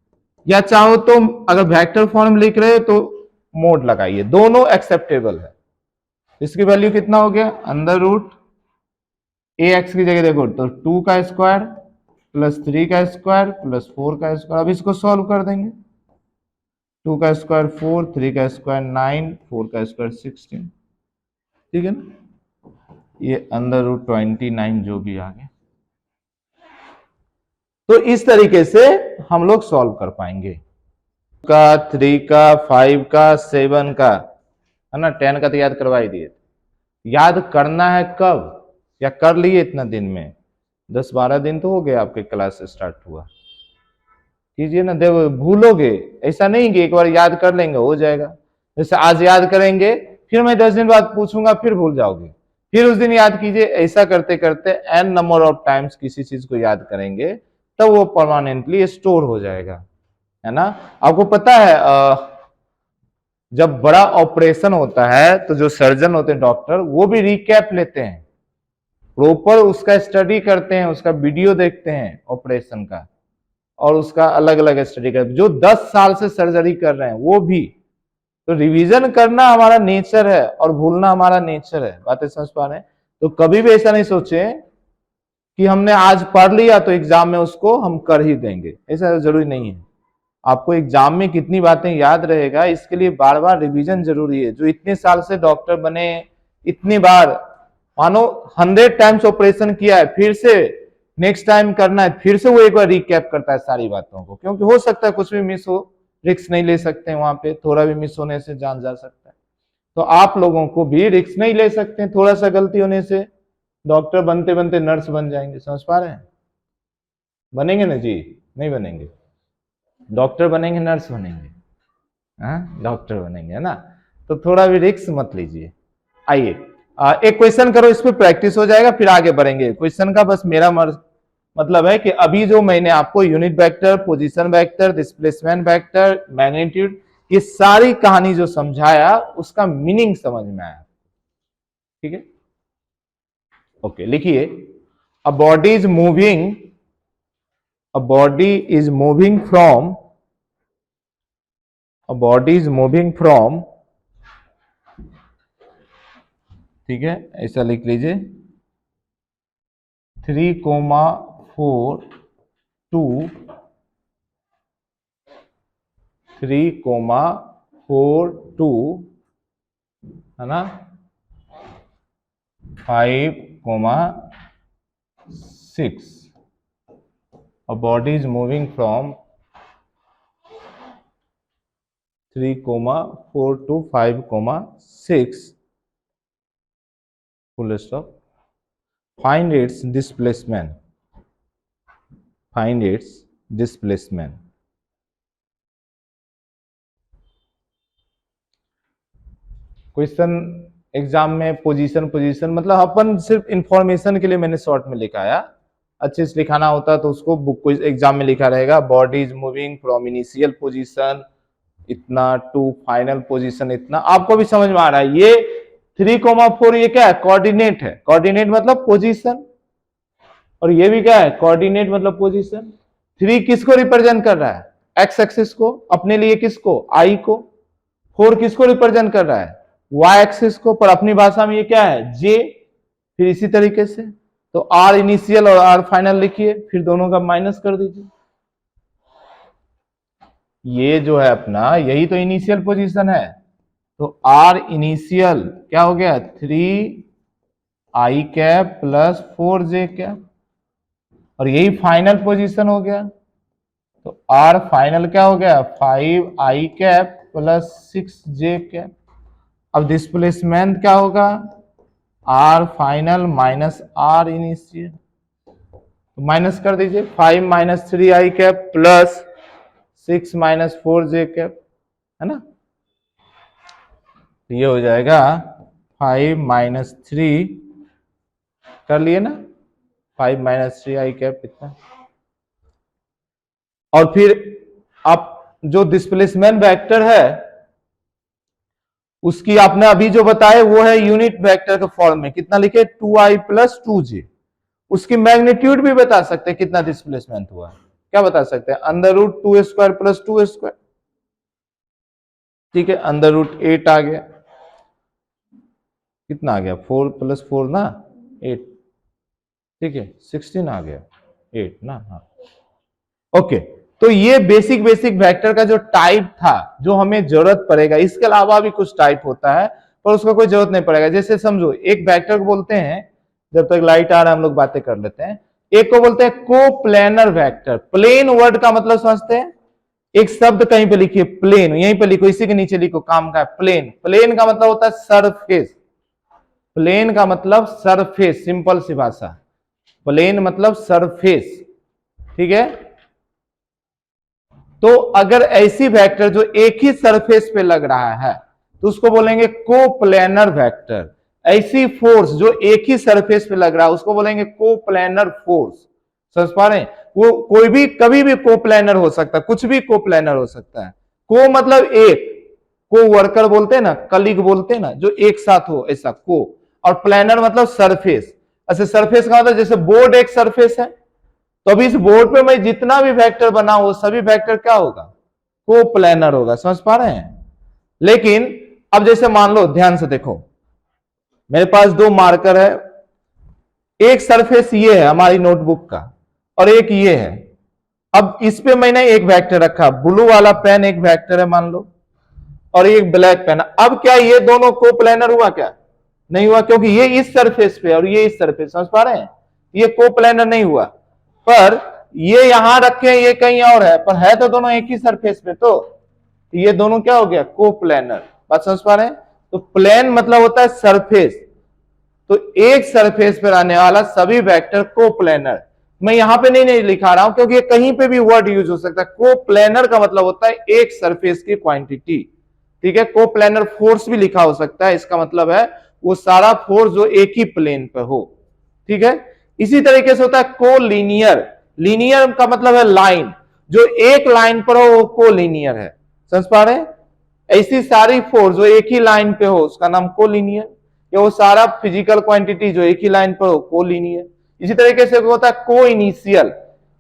या चाहो तो अगर वेक्टर फॉर्म लिख रहे हो तो मोड लगाइए, दोनों एक्सेप्टेबल है। इसकी वैल्यू कितना हो गया, अंडर रूट ए एक्स की जगह देखो तो 2 का स्क्वायर प्लस 3 का स्क्वायर प्लस 4 का स्क्वायर। अब इसको सॉल्व कर देंगे, 2 का स्क्वायर 4, 3 का स्क्वायर 9, 4 का स्क्वायर 16, ठीक है ना, ये अंडर रूट 29 जो भी आ गया। तो इस तरीके से हम लोग सॉल्व कर पाएंगे, का 3 का 5 का 7 का, है ना, 10 का तो याद करवा ही दिए। याद करना है कब, या कर लिए इतना दिन में, 10-12 दिन तो हो गए आपके क्लास स्टार्ट हुआ, कीजिए ना, देखो भूलोगे, ऐसा नहीं कि एक बार याद कर लेंगे हो जाएगा। जैसे आज याद करेंगे फिर मैं 10 दिन बाद पूछूंगा फिर भूल जाओगे, फिर उस दिन याद कीजिए, ऐसा करते करते एन नंबर ऑफ टाइम्स किसी चीज को याद करेंगे तब वो परमानेंटली स्टोर हो जाएगा, है ना। आपको पता है जब बड़ा ऑपरेशन होता है तो जो सर्जन होते हैं डॉक्टर, वो भी रिकैप लेते हैं, प्रॉपर उसका स्टडी करते हैं, उसका वीडियो देखते हैं ऑपरेशन का, और उसका अलग अलग स्टडी करते हैं। जो 10 साल से सर्जरी कर रहे हैं वो भी, तो रिवीजन करना हमारा नेचर है और भूलना हमारा नेचर है, बातें समझ पा रहे हैं। तो कभी भी ऐसा नहीं सोचे कि हमने आज पढ़ लिया तो एग्जाम में उसको हम कर ही देंगे, ऐसा जरूरी नहीं है। आपको एग्जाम में कितनी बातें याद रहेगा इसके लिए बार बार रिवीजन जरूरी है। जो इतने साल से डॉक्टर बने, इतनी बार मानो 100 टाइम्स ऑपरेशन किया है, फिर से नेक्स्ट टाइम करना है, फिर से वो एक बार रिकैप करता है सारी बातों को, क्योंकि हो सकता है कुछ भी मिस हो, रिस्क नहीं ले सकते, वहां पे थोड़ा भी मिस होने से जान जा सकता है। तो आप लोगों को भी रिस्क नहीं ले सकते, थोड़ा सा गलती होने से डॉक्टर बनते बनते नर्स बन जाएंगे, समझ पा रहे हैं, बनेंगे ना जी, नहीं बनेंगे, डॉक्टर बनेंगे नर्स बनेंगे, हाँ डॉक्टर बनेंगे, है ना। तो थोड़ा भी रिस्क मत लीजिए। आइए एक क्वेश्चन करो, इस पे प्रैक्टिस हो जाएगा, फिर आगे बढ़ेंगे। क्वेश्चन का बस मेरा मतलब है कि अभी जो मैंने आपको unit vector, position vector, displacement vector, magnitude, ये सारी कहानी जो समझाया उसका मीनिंग समझ में आया, ठीक है। ओके लिखिए, a body is moving, a body is moving from, a body is moving from, ठीक है, ऐसा लिख लीजिए 3,4 टू 3,4 टू, है ना, 5,6। A body is moving from 3,4 to 5,6, full stop. Find its displacement. Find its displacement. Question exam में position मतलब अपन सिर्फ इंफॉर्मेशन के लिए मैंने शॉर्ट में लिखाया, अच्छे से लिखाना होता तो उसको बुक को एग्जाम में लिखा रहेगा, body is moving from initial position इतना टू फाइनल पोजीशन इतना। आपको भी समझ में आ रहा है, ये 3,4 ये क्या है, कोऑर्डिनेट है, कोऑर्डिनेट मतलब पोजीशन, और ये भी क्या है, कोऑर्डिनेट मतलब पोजीशन। 3 किसको रिप्रेजेंट कर रहा है, एक्स एक्सिस को, अपने लिए किसको, आई को। 4 किसको रिप्रेजेंट कर रहा है, वाई एक्सिस को, पर अपनी भाषा में ये क्या है, जे। फिर इसी तरीके से तो आर इनिशियल और आर फाइनल लिखिए, फिर दोनों का माइनस कर दीजिए। ये जो है अपना, यही तो इनिशियल पोजीशन है, तो आर इनिशियल क्या हो गया, 3i cap plus 4j cap, और यही फाइनल पोजीशन हो गया, तो आर फाइनल क्या हो गया, 5i cap plus 6j cap. अब डिस्प्लेसमेंट क्या होगा, r final minus r initial, तो माइनस कर दीजिए, 5 minus 3i cap plus 6 minus 4j cap, है ना। तो ये हो जाएगा 5 माइनस 3, कर लिए ना, 5 माइनस 3i कैप कितना, और फिर आप जो डिस्प्लेसमेंट वेक्टर है उसकी आपने अभी जो बताया वो है यूनिट वेक्टर के फॉर्म में, कितना लिखे 2i प्लस 2j। उसकी मैग्नीट्यूड भी बता सकते हैं कितना डिस्प्लेसमेंट हुआ है, क्या बता सकते हैं, under root 2 square plus 2 square, ठीक है, अंडर रूट 8 आ गया, कितना आ गया 4 प्लस 4 ना 8, ठीक है 16 आ गया 8 ना, हाँ ओके। तो ये बेसिक वेक्टर का जो टाइप था जो हमें जरूरत पड़ेगा, इसके अलावा भी कुछ टाइप होता है पर उसका कोई जरूरत नहीं पड़ेगा। जैसे समझो एक वेक्टर को बोलते हैं, जब तक लाइट आ रहा है हम लोग बातें कर लेते हैं, एक को बोलते हैं कोप्लेनर वेक्टर। प्लेन वर्ड का मतलब समझते हैं, एक शब्द कहीं पे लिखिए प्लेन, यहीं पे लिखो, इसी के नीचे लिखो, काम का है प्लेन। प्लेन का मतलब होता है सरफेस, प्लेन का मतलब सरफेस, सिंपल सी भाषा, प्लेन मतलब सरफेस, ठीक है। तो अगर ऐसी वेक्टर जो एक ही सरफेस पे लग रहा है तो उसको बोलेंगे कोप्लेनर वेक्टर। ऐसी फोर्स जो एक ही सरफेस पे लग रहा है उसको बोलेंगे कोप्लेनर फोर्स। समझ पा रहे हैं, वो कोई भी कभी भी कोप्लेनर हो सकता है, कुछ भी कोप्लेनर हो सकता है। को मतलब एक, को वर्कर बोलते हैं ना, कलीग बोलते हैं ना, जो एक साथ हो, ऐसा को। और प्लेनर मतलब सरफेस। अच्छा सरफेस का मतलब जैसे बोर्ड एक सरफेस है, तो अभी इस बोर्ड पे मैं जितना भी वेक्टर बनाऊं वो सभी वेक्टर क्या होगा, कोप्लेनर होगा। समझ पा रहे हैं। लेकिन अब जैसे मान लो, ध्यान से देखो, मेरे पास दो मार्कर है, एक सरफेस ये है हमारी नोटबुक का और एक ये है। अब इस पे मैंने एक वेक्टर रखा, ब्लू वाला पेन एक वेक्टर है मान लो, और एक ब्लैक पेन। अब क्या ये दोनों कोप्लेनर हुआ क्या, नहीं हुआ, क्योंकि ये इस सरफेस पे और ये इस सरफेस। समझ पा रहे हैं, ये कोप्लेनर नहीं हुआ। पर ये यहां रखे, ये कहीं और है, पर है तो दोनों एक ही सरफेस पे, तो ये दोनों क्या हो गया, कोप्लेनर। बात समझ पा रहे हैं। तो प्लेन मतलब होता है सरफेस, तो एक सरफेस पर आने वाला सभी वेक्टर कोप्लेनर। मैं यहां पे नहीं लिखा रहा हूं क्योंकि ये कहीं पे भी वर्ड यूज हो सकता है। कोप्लेनर का मतलब होता है एक सरफेस की क्वांटिटी, ठीक है। कोप्लेनर फोर्स भी लिखा हो सकता है, इसका मतलब है वो सारा फोर्स जो एक ही प्लेन पर हो, ठीक है। इसी तरीके से होता है कोलिनियर। लीनियर का मतलब है लाइन, जो एक लाइन पर हो वो कोलिनियर है। समझ पा रहे हैं, ऐसी सारी फोर्स जो एक ही लाइन पे हो उसका नाम कोलिनियर, या वो सारा फिजिकल क्वांटिटी जो एक ही लाइन पर हो कोलिनियर। इसी तरीके से होता है को इनिशियल।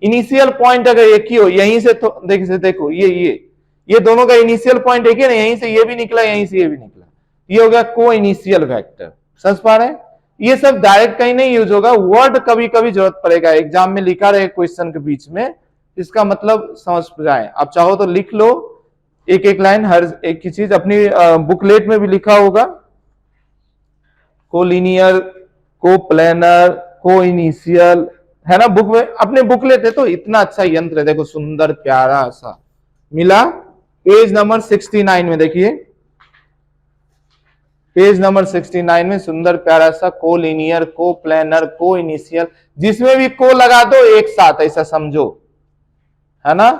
इनिशियल पॉइंट अगर एक ही हो, यहीं से तो देखो ये दोनों का इनिशियल पॉइंट एक ही ना, यहीं से ये भी निकला यहीं से ये भी निकला, ये हो गया को इनिशियल वेक्टर। समझ पा रहे हैं। ये सब डायरेक्ट कहीं नहीं यूज होगा, वर्ड कभी कभी जरूरत पड़ेगा, एग्जाम में लिखा रहे क्वेश्चन के बीच में, इसका मतलब समझ जाए। आप चाहो तो लिख लो एक एक लाइन, हर एक की चीज अपनी बुकलेट में भी लिखा होगा, कोलिनियर, कोप्लेनर, को इनिशियल, है ना बुक में, अपने बुकलेट है। तो इतना अच्छा यंत्र है, देखो सुंदर प्यारा सा मिला, पेज नंबर 69 में देखिए, पेज नंबर 69 में सुंदर प्यारा सा कोलिनियर, कोप्लेनर, को इनिशियल, जिसमें भी को लगा दो एक साथ, ऐसा समझो, है ना।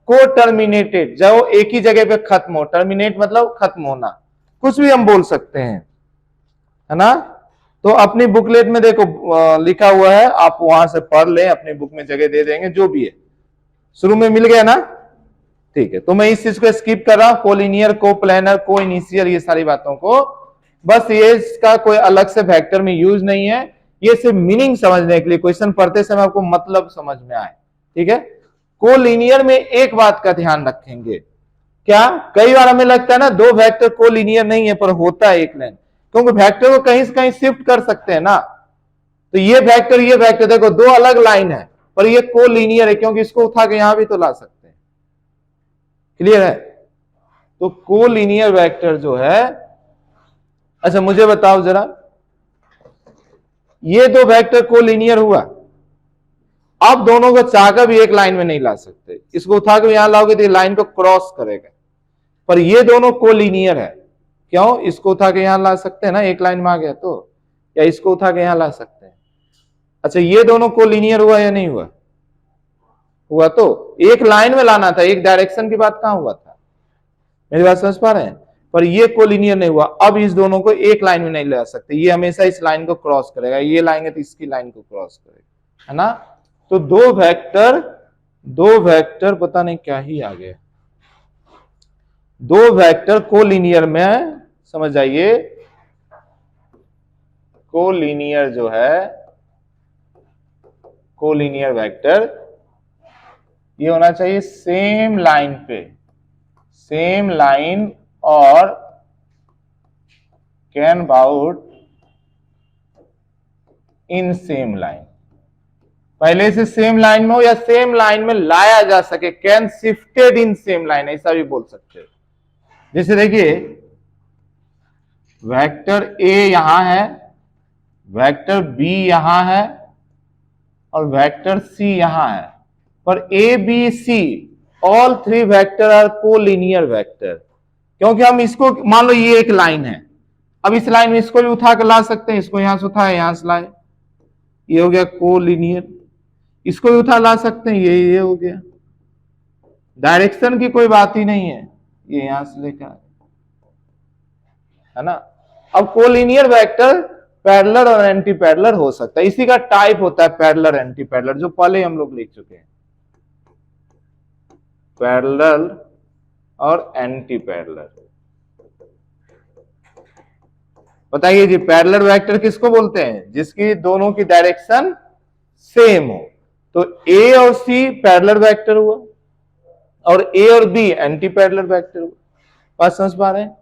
को टर्मिनेटेड, जो एक ही जगह पे खत्म हो, टर्मिनेट मतलब खत्म होना, कुछ भी हम बोल सकते हैं, है ना। तो अपनी बुकलेट में देखो लिखा हुआ है, आप वहां से पढ़ लें, अपनी बुक में जगह दे देंगे, जो भी है शुरू में मिल गया ना, ठीक है। तो मैं इस चीज को स्किप कर रहा हूं, कोलिनियर, कोप्लेनर, को इनिशियल, ये सारी बातों को, बस ये इसका कोई अलग से वेक्टर में यूज नहीं है, ये सिर्फ मीनिंग समझने के लिए, क्वेश्चन पढ़ते समय आपको मतलब समझ में आए, ठीक है। कोलिनियर में एक बात का ध्यान रखेंगे, क्या कई बार हमें लगता है ना दो वेक्टर कोलिनियर नहीं है, पर होता है एक लाइन, क्योंकि वेक्टर को कहीं से कहीं शिफ्ट कर सकते हैं ना। तो ये वेक्टर देखो दो अलग लाइन है, पर ये कोलिनियर है क्योंकि इसको उठा के यहां भी तो ला सकते हैं, क्लियर है। तो कोलिनियर वेक्टर जो है, अच्छा मुझे बताओ जरा, ये दो वेक्टर कोलिनियर हुआ, आप दोनों को चाहकर भी एक लाइन में नहीं ला सकते, इसको उठा के यहां लाओगे तो ये लाइन को क्रॉस करेगा, पर ये दोनों कोलिनियर है, क्यों, इसको उठा के यहां ला सकते हैं ना, एक लाइन में आ गया तो, या इसको उठा के यहां ला सकते हैं। अच्छा ये दोनों कोलिनियर हुआ या नहीं हुआ, हुआ। तो एक लाइन में लाना था, एक डायरेक्शन की बात कहां हुआ था, मेरी बात समझ पा रहे हैं। पर ये कोलिनियर नहीं हुआ, अब इस दोनों को एक लाइन में नहीं ला सकते, ये हमेशा इस लाइन को क्रॉस करेगा, ये लाएंगे तो इसकी लाइन को क्रॉस करेगा, है ना। तो दो वेक्टर दो वेक्टर पता नहीं क्या ही आ गया, दो वेक्टर कोलिनियर में, समझ जाइए कोलिनियर जो है, कोलिनियर वेक्टर ये होना चाहिए सेम लाइन पे, सेम लाइन और can bought in same line, पहले से सेम लाइन में हो या सेम लाइन में लाया जा सके, can shifted in same line, ऐसा भी बोल सकते हैं। जैसे देखिए वेक्टर ए यहां है, वेक्टर बी यहां है और वेक्टर सी यहां है, पर A B C all three vector are collinear vector, क्योंकि हम इसको मान लो ये एक लाइन है, अब इस लाइन में इसको भी उठा कर ला सकते हैं, इसको यहां से उठाए यहां से लाए, ये हो गया कोलिनियर, इसको भी उठा ला सकते हैं, ये हो गया, डायरेक्शन की कोई बात ही नहीं है, ये यहां से लेकर, है ना। अब कोलिनियर वेक्टर पैरेलल और एंटी पैरेलल हो सकता है, इसी का टाइप होता है पैरेलल एंटी पैरेलल, जो पहले हम लोग लिख चुके हैं, पैरेलल और एंटी पैरेलल। बताइए जी पैरेलल वेक्टर किसको बोलते हैं, जिसकी दोनों की डायरेक्शन सेम हो, तो ए और सी पैरेलल वेक्टर हुआ और ए और बी एंटी पैरेलल वेक्टर हुआ, बात समझ पा रहे हैं।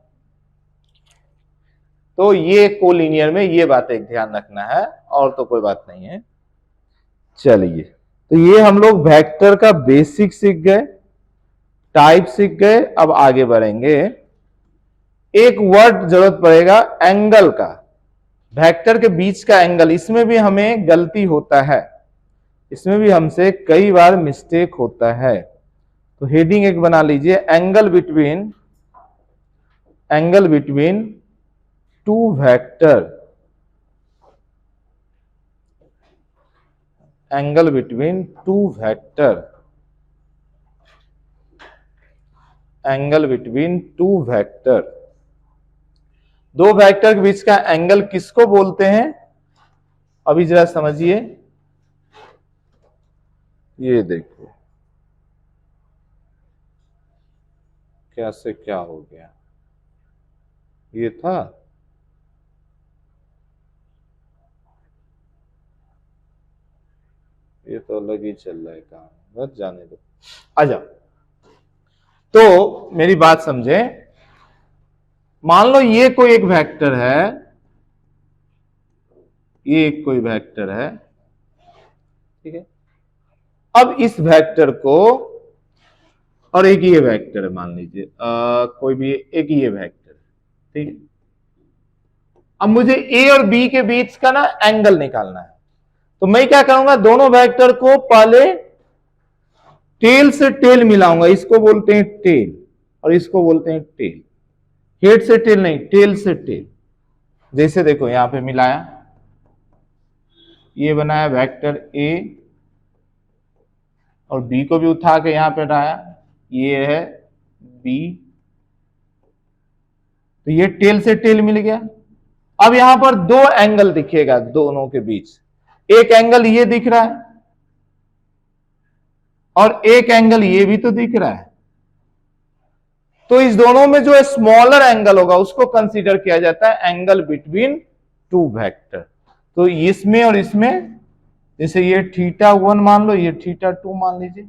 तो ये कोलिनियर में ये बात एक ध्यान रखना है, और तो कोई बात नहीं है। चलिए तो ये हम लोग वेक्टर का बेसिक सीख गए, टाइप सीख गए, अब आगे बढ़ेंगे। एक वर्ड जरूरत पड़ेगा एंगल का, वेक्टर के बीच का एंगल, इसमें भी हमें गलती होता है, इसमें भी हमसे कई बार मिस्टेक होता है। तो हेडिंग एक बना लीजिए, angle between two vector, angle between two vector, angle between two vector, दो वेक्टर के बीच का एंगल किसको बोलते हैं, अभी जरा समझिए। ये देखो क्या से क्या हो गया, ये था, ये तो अलग ही चल रहा है काम, बस जाने दो, आ जाओ। तो मेरी बात समझे, मान लो ये कोई एक वेक्टर है, ये एक कोई वेक्टर है, ठीक है। अब इस वेक्टर को, और एक ये वेक्टर है मान लीजिए, कोई भी एक ये वेक्टर, ठीक है। अब मुझे ए और बी के बीच का ना एंगल निकालना है, तो मैं क्या करूंगा, दोनों वेक्टर को पहले टेल से टेल मिलाऊंगा, इसको बोलते हैं टेल और इसको बोलते हैं टेल, हेड से टेल नहीं, टेल से टेल। जैसे देखो यहां पे मिलाया, ये बनाया वेक्टर ए और बी को भी उठा के यहां पे लाया, ये है बी, तो ये टेल से टेल मिल गया। अब यहां पर दो एंगल दिखेगा दोनों के बीच, एक एंगल ये दिख रहा है और एक एंगल ये भी तो दिख रहा है, तो इस दोनों में जो स्मॉलर एंगल होगा उसको कंसीडर किया जाता है एंगल बिटवीन टू वेक्टर। तो इसमें और इसमें, जैसे ये θ1 मान लो, ये θ2 मान लीजिए,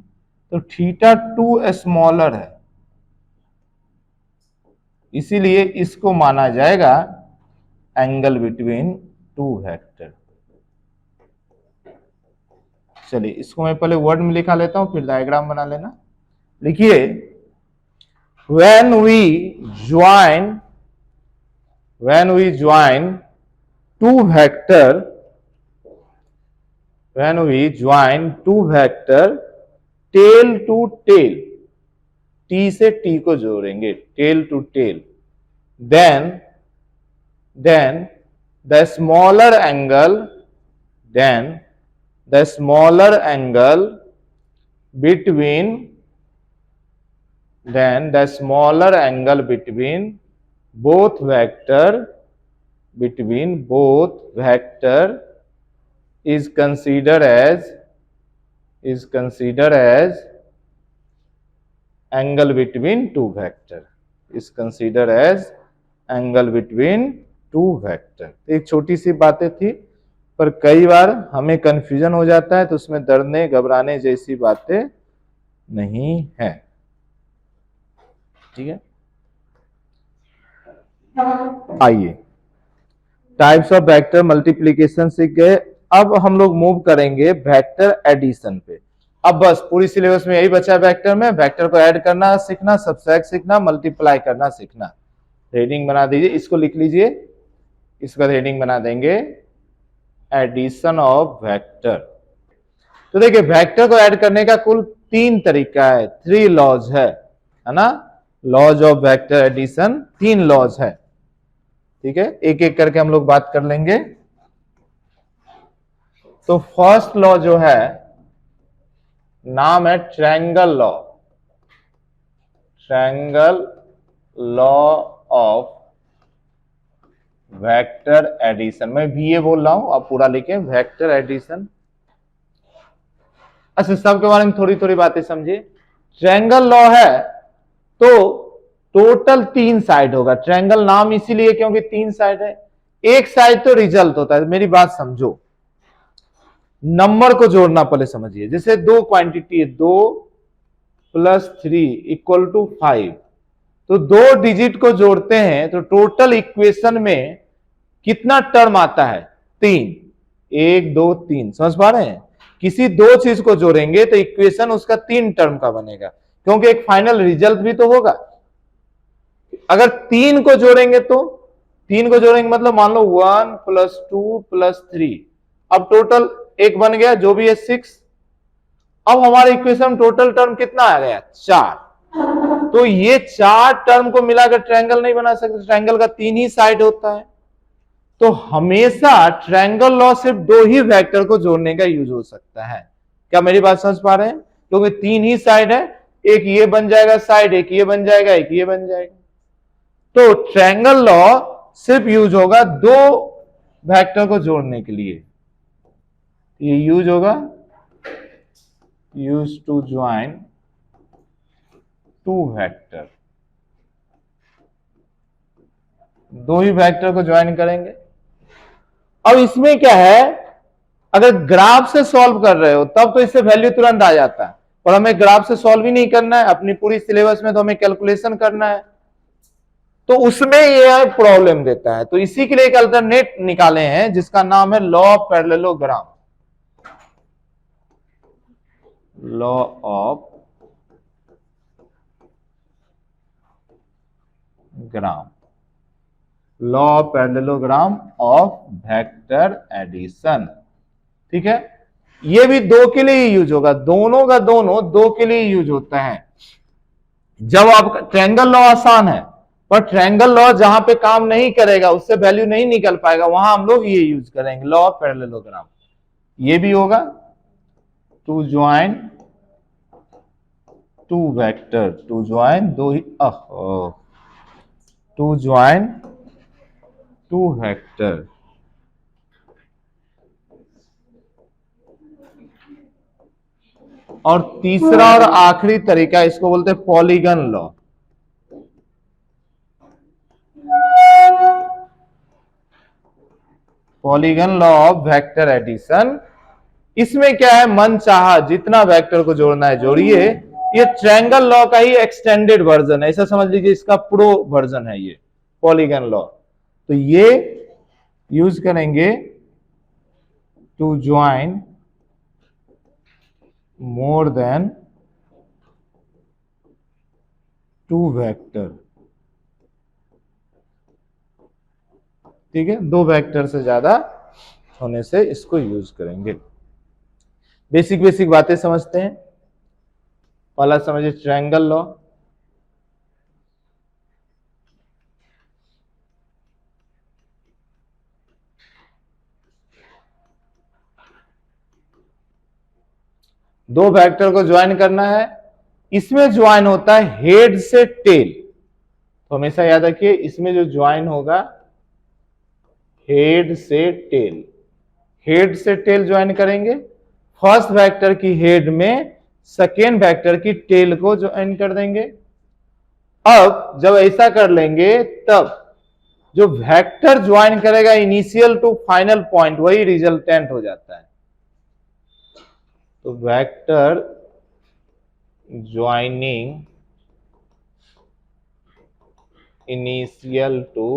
तो θ2 स्मॉलर है, इसीलिए इसको माना जाएगा एंगल बिटवीन टू वेक्टर। चलिए इसको मैं पहले वर्ड में लिखा लेता हूं, फिर डायग्राम बना लेना। लिखिए, when we join two vector, when we join two vector tail to tail, t से t को जोड़ेंगे, tail to tail, then the smaller angle, then the smaller angle between, then the smaller angle between both vector is considered is considered as angle between two vector, is considered as angle between two vector। एक छोटी सी बातें थी, पर कई बार हमें confusion हो जाता है, तो उसमें डरने घबराने जैसी बातें नहीं है। ठीक है, आइए टाइप्स ऑफ वेक्टर मल्टीप्लिकेशन सीख गए। अब हम लोग मूव करेंगे वेक्टर एडिशन पे। अब बस पूरी सिलेबस में यही बचा वेक्टर में, वेक्टर को ऐड करना सीखना, सबट्रैक्ट सीखना, मल्टीप्लाई करना सीखना। हेडिंग बना दीजिए, इसको लिख लीजिए, इसका हेडिंग बना देंगे एडिशन ऑफ वेक्टर। तो देखिए वेक्टर को ऐड करने का कुल 3 तरीका है, 3 लॉज है ना। Laws of vector addition 3 laws है। ठीक है, एक एक करके हम लोग बात कर लेंगे। तो फर्स्ट लॉ जो है नाम है triangle law, triangle law of vector addition. मैं VA बोल रहा हूं, आप पूरा लिखें वेक्टर एडिशन। अच्छा, सबके बारे में थोड़ी थोड़ी बातें समझिए। ट्रायंगल लॉ है तो टोटल 3 साइड होगा। ट्रायंगल नाम इसीलिए क्योंकि 3 साइड है। एक साइड तो रिजल्ट होता है, मेरी बात समझो, नंबर को जोड़ना पहले समझिए। जैसे 2 क्वांटिटी है, 2 + 3 = 5, तो 2 डिजिट को जोड़ते हैं तो टोटल इक्वेशन में कितना टर्म आता है? 3। 1 2 3, समझ पा रहे हैं? किसी 2 चीज को जोड़ेंगे तो इक्वेशन उसका 3 टर्म का बनेगा, क्योंकि एक फाइनल रिजल्ट भी तो होगा। अगर 3 को जोड़ेंगे तो 3 को जोड़ेंगे मतलब मान लो 1 + 2 + 3, अब टोटल एक बन गया, जो भी है 6। अब हमारे इक्वेशन टोटल टर्म कितना आ गया? 4। तो ये 4 टर्म को मिलाकर ट्रायंगल नहीं बना सकते, ट्रायंगल का 3 ही साइड होता है। तो हमेशा ट्रायंगल लॉ सिर्फ 2 ही वेक्टर को जोड़ने का यूज हो सकता है। क्या मेरी बात समझ पा रहे हैं? क्योंकि 3 ही साइड है, एक ये बन जाएगा साइड, एक ये बन जाएगा, एक ये बन जाएगा। तो ट्रायंगल लॉ सिर्फ यूज होगा 2 वेक्टर को जोड़ने के लिए। ये यूज होगा यूज टू ज्वाइन 2 वेक्टर, 2 ही वेक्टर को ज्वाइन करेंगे। अब इसमें क्या है, अगर ग्राफ से सॉल्व कर रहे हो तब तो इससे वैल्यू तुरंत आ जाता है, और हमें ग्राफ से सॉल्व ही नहीं करना है, अपनी पूरी सिलेबस में तो हमें कैलकुलेशन करना है, तो उसमें यह प्रॉब्लम देता है। तो इसी के लिए एक अल्टरनेट निकाले हैं जिसका नाम है law of parallelogram, law of gram, law of parallelogram of vector addition. ठीक है, ये भी 2 के लिए यूज होगा, दोनों का दोनों 2 के लिए यूज होता है। जब आपका ट्रायंगल लॉ आसान है, पर ट्रायंगल लॉ जहां पे काम नहीं करेगा, उससे वैल्यू नहीं निकल पाएगा, वहां हम लोग ये यूज करेंगे लॉ ऑफ पैरेललोग्राम। ये भी होगा to join 2 vector, to join 2 ही टू ज्वाइन 2 वेक्टर। और तीसरा और आखिरी तरीका, इसको बोलते हैं polygon law. Polygon law of vector addition. इसमें क्या है, मन चाहा जितना वेक्टर को जोड़ना है जोड़िए। ये ट्रायंगल लॉ का ही एक्सटेंडेड वर्जन है, ऐसा समझ लीजिए, इसका प्रो वर्जन है ये पॉलीगन लॉ। तो ये यूज करेंगे to join more than 2 vector. ठीक है, 2 वेक्टर से ज्यादा होने से इसको यूज करेंगे। बेसिक बेसिक बातें समझते हैं। पहला समझिए ट्रायंगल लॉ। दो वेक्टर को ज्वाइन करना है, इसमें ज्वाइन होता है हेड से टेल। तो हमेशा याद रखिए, इसमें जो ज्वाइन होगा हेड से टेल, हेड से टेल ज्वाइन करेंगे, फर्स्ट वेक्टर की हेड में सेकेंड वेक्टर की टेल को ज्वाइन कर देंगे। अब जब ऐसा कर लेंगे तब जो वेक्टर ज्वाइन करेगा इनिशियल टू फाइनल पॉइंट वही रिजल्टेंट हो जाता है। तो vector joining initial to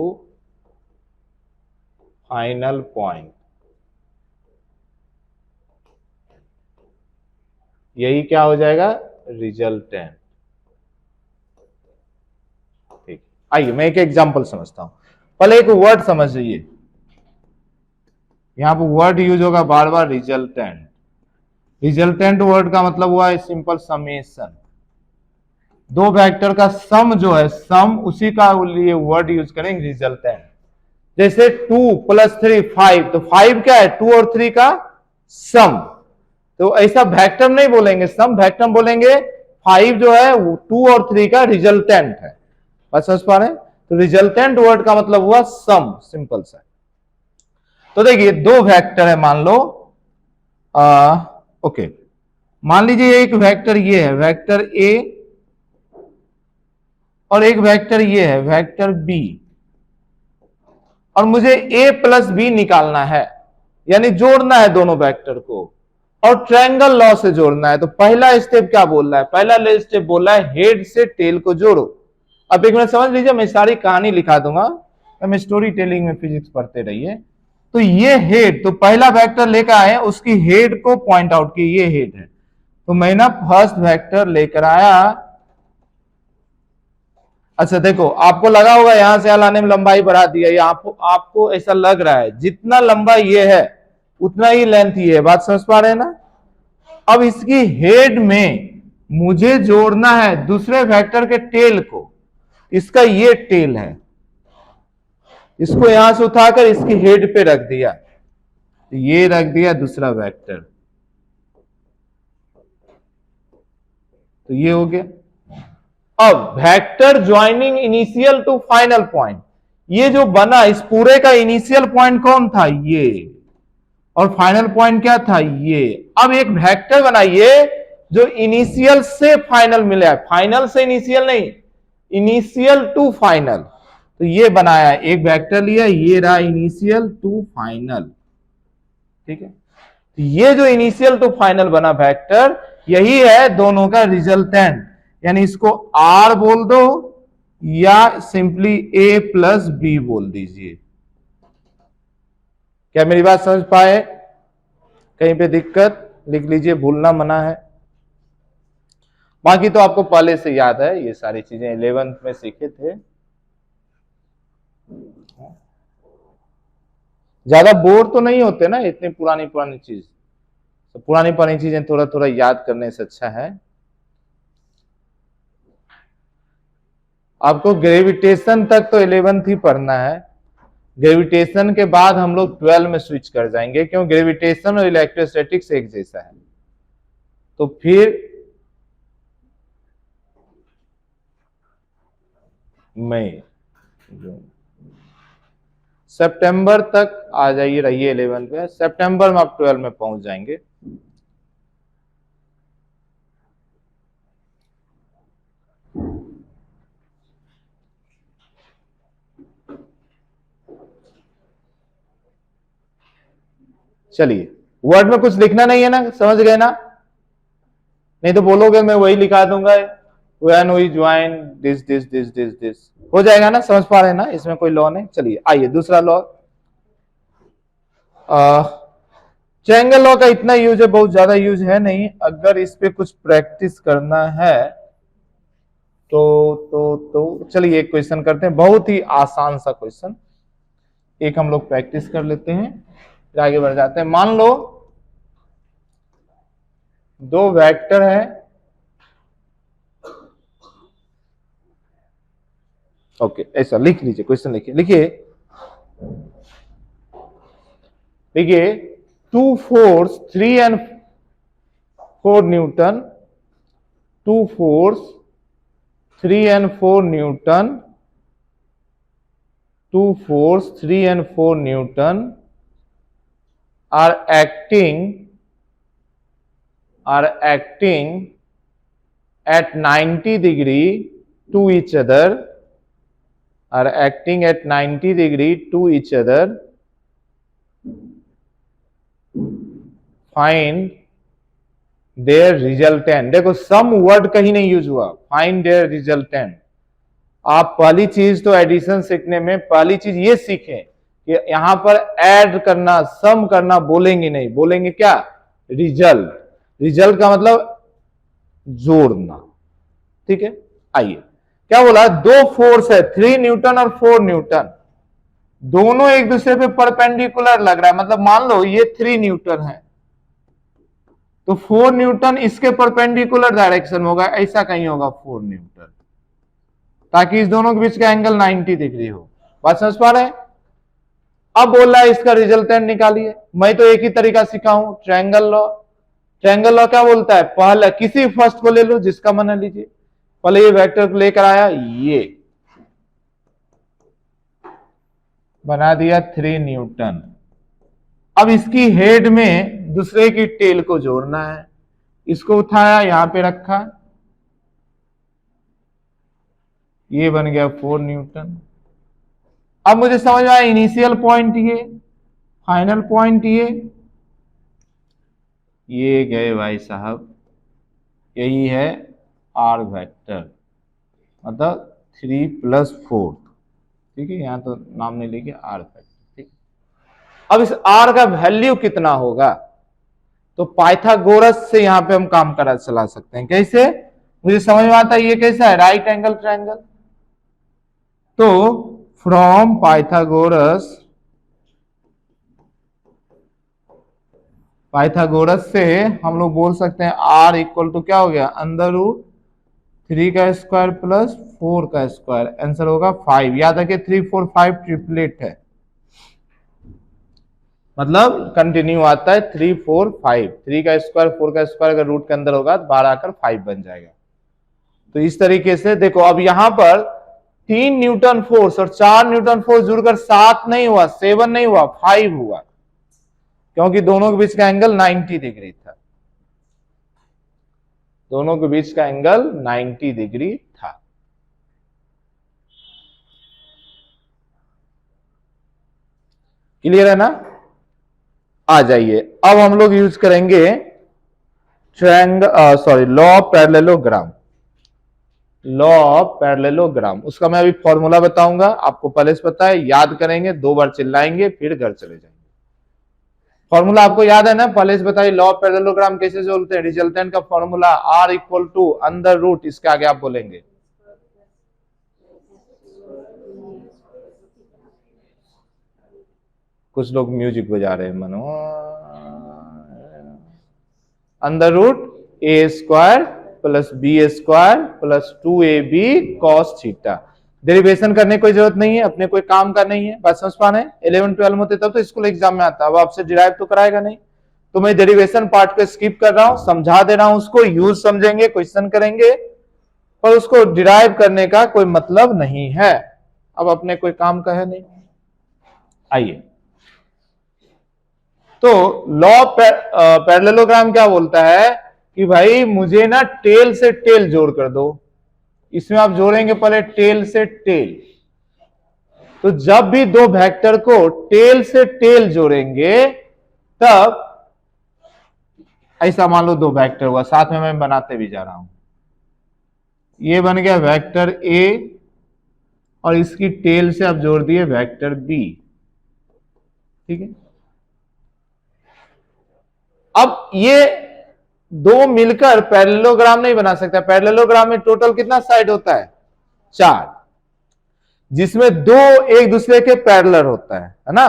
final point, यही क्या हो जाएगा, रिजल्टेंट। ठीक, आइए मैं एक एग्जांपल समझता हूं। पहले एक वर्ड समझ लीजिए, यहां पर वर्ड यूज होगा बार बार, रिजल्टेंट। रिजल्टेंट वर्ड का मतलब हुआ है सिंपल समेशन। दो वेक्टर का सम जो है, सम, उसी का लिए वर्ड यूज करेंगे रिजल्टेंट। जैसे 2 + 3 5, तो 5 क्या है, 2 और 3 का सम। तो ऐसा वेक्टर नहीं बोलेंगे सम, वेक्टर बोलेंगे 5 जो है 2 और 3 का रिजल्टेंट है। बात समझ पा रहे हैं? तो रिजल्टेंट वर्ड का मतलब हुआ सम, सिंपल सा। तो देखिए दो वेक्टर है, मान लो ओके, मान लीजिए एक वेक्टर ये है, वेक्टर ए, और एक वेक्टर ये है, वेक्टर बी, और मुझे a + b निकालना है, यानी जोड़ना है दोनों वेक्टर को, और ट्रायंगल लॉ से जोड़ना है। तो पहला स्टेप क्या बोल रहा है, पहला स्टेप बोल रहा है हेड से टेल को जोड़ो। अब एक मिनट समझ लीजिए, मैं सारी कहानी लिखा दूंगा, हम स्टोरी टेलिंग में फिजिक्स पढ़ते रहिए। तो ये हेड, तो पहला वेक्टर लेकर आए, उसकी हेड को पॉइंट आउट की, ये हेड है। तो मैं ना फर्स्ट वेक्टर लेकर आया। अच्छा देखो, आपको लगा होगा यहां से लाने में लंबाई बढ़ा दिया, या आपको ऐसा लग रहा है जितना लंबा ये है उतना ही लेंथ ये है। बात समझ पा रहे हैं ना? अब इसकी हेड में मुझे जोड़ना है दूसरे वेक्टर के टेल को, इसका ये टेल है, इसको यहां से उठाकर इसकी हेड पे रख दिया, ये रख दिया दूसरा वेक्टर, तो ये हो गया। अब vector joining initial to final point, ये जो बना, इस पूरे का इनिशियल पॉइंट कौन था, ये, और फाइनल पॉइंट क्या था, ये। अब एक वेक्टर बनाइए जो इनिशियल से फाइनल मिला है, फाइनल से इनिशियल नहीं, इनिशियल टू फाइनल। तो ये बनाया, एक वेक्टर लिया, ये रहा इनिशियल टू फाइनल, ठीक है। तो ये जो इनिशियल टू फाइनल बना वेक्टर, यही है दोनों का रिजल्टेंट, यानी इसको आर बोल दो या सिंपली a + b बोल दीजिए। क्या मेरी बात समझ पाए? कहीं पे दिक्कत लिख लीजिए, भूलना मना है। बाकी तो आपको पहले से याद है, ये सारी चीजें 11th में सीखे थे। ज्यादा बोर तो नहीं होते ना इतनी पुरानी पुरानी चीज, तो पुरानी पुरानी चीजें थोड़ा थोड़ा याद करने से अच्छा है। आपको ग्रेविटेशन तक तो 11th ही पढ़ना है, ग्रेविटेशन के बाद हम लोग 12 में स्विच कर जाएंगे, क्यों, ग्रेविटेशन और इलेक्ट्रोस्टैटिक्स एक जैसा है। तो फिर मई जून सितंबर तक आ जाइए, रहिए 11 पे, सितंबर में आप 12 में पहुंच जाएंगे। चलिए, वर्ड में कुछ लिखना नहीं है ना, समझ गए ना? नहीं तो बोलोगे मैं वही लिखा दूंगा, when we join this this this this this, हो जाएगा ना, समझ पा रहे हैं ना, इसमें कोई लॉ नहीं। चलिए आइए दूसरा लॉ, ट्रायंगल लॉ का इतना यूज है, बहुत ज्यादा यूज है नहीं, अगर इस पे कुछ प्रैक्टिस करना है तो चलिए एक क्वेश्चन करते हैं, बहुत ही आसान सा क्वेश्चन, एक हम लोग प्रैक्टिस कर लेते हैं फिर आगे बढ़ जाते हैं। मान लो दो वेक्टर है, ओके ऐसा लिख लीजिए, क्वेश्चन लिखिए, लिखिए देखिए 2 force 3 and 4 Newton, 2 force 3 and 4 Newton, 2 force 3 and 4 Newton are acting are acting at 90 degree to each other, are acting at 90 degree to each other, find their resultant। देखो some word कहीं नहीं use हुआ, find there resultant. आप पहली चीज तो addition सीखने में पहली चीज ये सीखें कि यहां पर ऐड करना, सम करना बोलेंगे नहीं, बोलेंगे क्या? रिजल्ट। रिजल्ट का मतलब जोड़ना। ठीक है, आइए क्या बोला, दो फोर्स है 3 न्यूटन और 4 न्यूटन, दोनों एक दूसरे पे परपेंडिकुलर लग रहा है। मतलब मान लो ये 3 न्यूटन है तो 4 न्यूटन इसके परपेंडिकुलर डायरेक्शन में होगा, ऐसा कहीं होगा 4 न्यूटन, ताकि इस दोनों के बीच का एंगल 90 डिग्री हो। बात समझ पा रहे हैं? अब बोल रहा है इसका रिजल्टेंट निकालिए। मैं तो एक ही तरीका सिखाऊं, ट्रायंगल लॉ। ट्रायंगल लॉ क्या बोलता है? पहले किसी फर्स्ट को ले लो, जिसका मन है लीजिए। पहले ये वेक्टर को लेकर आया, ये बना दिया 3 न्यूटन। अब इसकी हेड में दूसरे की टेल को जोड़ना है, इसको उठाया यहां पे रखा, ये बन गया 4 न्यूटन। अब मुझे समझ में आया इनिशियल पॉइंट ये, फाइनल पॉइंट ये गए भाई साहब, यही है आर वेक्टर, मतलब 3 + 4। ठीक है, यहां तो नाम नहीं लेके आर वेक्टर। ठीक, अब इस आर का वैल्यू कितना होगा? तो पाइथागोरस से यहां पे हम काम करा चला सकते हैं। कैसे? मुझे समझ में आता है ये कैसा है, राइट एंगल ट्रायंगल। तो फ्रॉम पाइथागोरस से हम लोग बोल सकते हैं आर इक्वल टू क्या हो गया, √3 का स्क्वायर प्लस 4 का स्क्वायर। आंसर होगा 5। याद रखिए 3 4 5 ट्रिपलेट है, मतलब कंटिन्यू आता है 3 4 5। 3 का स्क्वायर 4 का स्क्वायर अगर रूट के अंदर होगा तो 12 आकर 5 बन जाएगा। तो इस तरीके से देखो, अब यहां पर 3 न्यूटन फोर्स और 4 न्यूटन फोर्स जुड़कर 7 नहीं हुआ, 7 नहीं हुआ, 5 हुआ, क्योंकि दोनों के बीच का एंगल 90 डिग्री था। दोनों के बीच का एंगल 90 डिग्री था। क्लियर है ना? आ जाइए, अब हम लोग यूज करेंगे law of parallelogram. Law of parallelogram, उसका मैं अभी फॉर्मूला बताऊंगा, आपको पहले से पता है, याद करेंगे, 2 बार चिल्लाएंगे फिर घर चले जाएंगे। फॉर्मूला आपको याद है ना? पहले से बताइए लॉ ऑफ पैरेललोग्राम कैसे जोड़ते हैं। रिजल्टेंट का formula R equal to under root, इसके आगे आप बोलेंगे, कुछ लोग म्यूजिक बजा रहे हैं मनो, √A² + B² + 2AB cos theta. Derivation करने की कोई जरूरत नहीं है, अपने कोई काम का नहीं है। बात समझ पा रहे हैं? 11 12 में होते तब तो स्कूल एग्जाम में आता, अब आपसे डिराइव तो कराएगा नहीं, तो मैं डेरिवेशन पार्ट को स्किप कर रहा हूं, समझा दे रहा हूं, उसको यूज समझेंगे, क्वेश्चन करेंगे, पर उसको डिराइव करने का कोई मतलब नहीं है, अब अपने कोई काम का है नहीं। आइए, तो लॉ पैरेललोग्राम क्या बोलता है कि भाई मुझे ना टेल से टेल जोड़ कर दो। इसमें आप जोड़ेंगे पहले टेल से टेल, तो जब भी दो वेक्टर को टेल से टेल जोड़ेंगे तब ऐसा मान लो 2 वेक्टर हुआ, साथ में मैं बनाते भी जा रहा हूं, ये बन गया वेक्टर ए और इसकी टेल से आप जोड़ दिए वेक्टर बी। ठीक है, अब ये दो मिलकर पैरेललोग्राम नहीं बना सकता। पैरेललोग्राम में टोटल कितना साइड होता है? 4, जिसमें 2 एक दूसरे के पैरेलल होता है ना?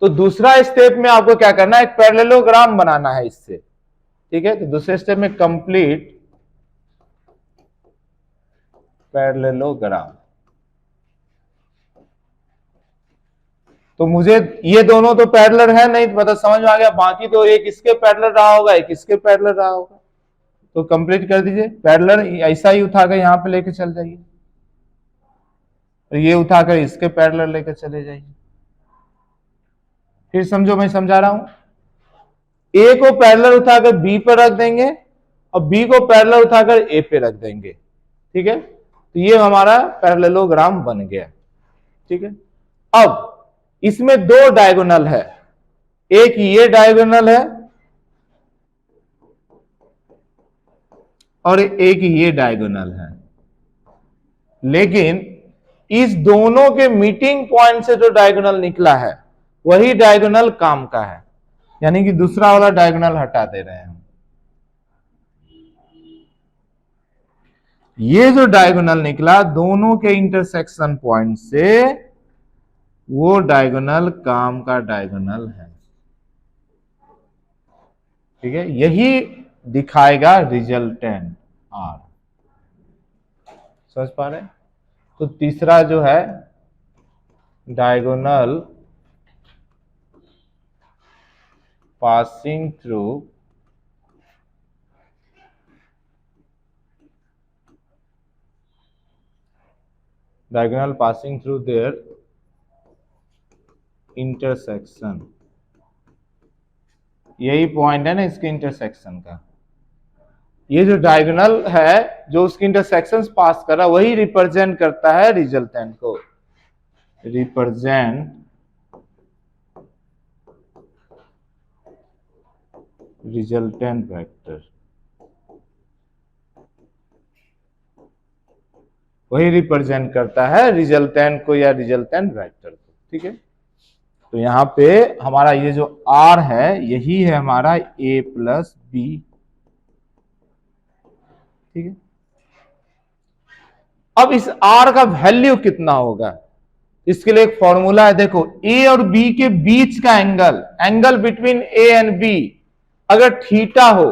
तो दूसरा स्टेप में आपको क्या करना है, एक पैरेललोग्राम बनाना है इससे। ठीक है, तो दूसरे स्टेप में कंप्लीट पैरेललोग्राम। तो मुझे ये दोनों तो पैरेलल है नहीं, मतलब समझ में आ गया, बाकी तो एक इसके पैरेलल रहा होगा, एक इसके पैरेलल रहा होगा, तो कंप्लीट कर दीजिए। पैरेलल ऐसा ही उठाकर यहां पे लेके चल जाइए, और ये उठाकर इसके पैरेलल लेकर चले जाइए। फिर समझो, मैं समझा रहा हूं। ए को पैरेलल उठाकर बी पर रख देंगे और बी को पैरेलल उठाकर ए पे रख देंगे। ठीक है, तो ये हमारा पैरेललोग्राम बन गया। ठीक है, अब इसमें दो डायगोनल है, एक ये डायगोनल है और एक ये डायगोनल है, लेकिन इस दोनों के मीटिंग पॉइंट से जो डायगोनल निकला है वही डायगोनल काम का है, यानी कि दूसरा वाला डायगोनल हटा दे रहे हैं। ये जो डायगोनल निकला दोनों के इंटरसेक्शन पॉइंट से, वो डायगोनल काम का डायगोनल है। ठीक है, यही दिखाएगा रिजल्टेंट आर। समझ पा रहे हैं? तो तीसरा जो है diagonal passing through their intersection, यही पॉइंट है ना इसके इंटरसेक्शन का। ये जो डायगोनल है जो उसकी इंटरसेक्शन पास कर रहा है वही रिप्रेजेंट करता है रिजल्टेंट को, रिप्रेजेंट रिजल्टेंट वेक्टर, वही रिप्रेजेंट करता है रिजल्टेंट को या रिजल्टेंट वेक्टर को। ठीक है, तो यहां पे हमारा ये जो R है यही है हमारा A प्लस बी। ठीक है, अब इस R का वैल्यू कितना होगा, इसके लिए एक फॉर्मूला है। देखो A और B के बीच का angle between A and B अगर थीटा हो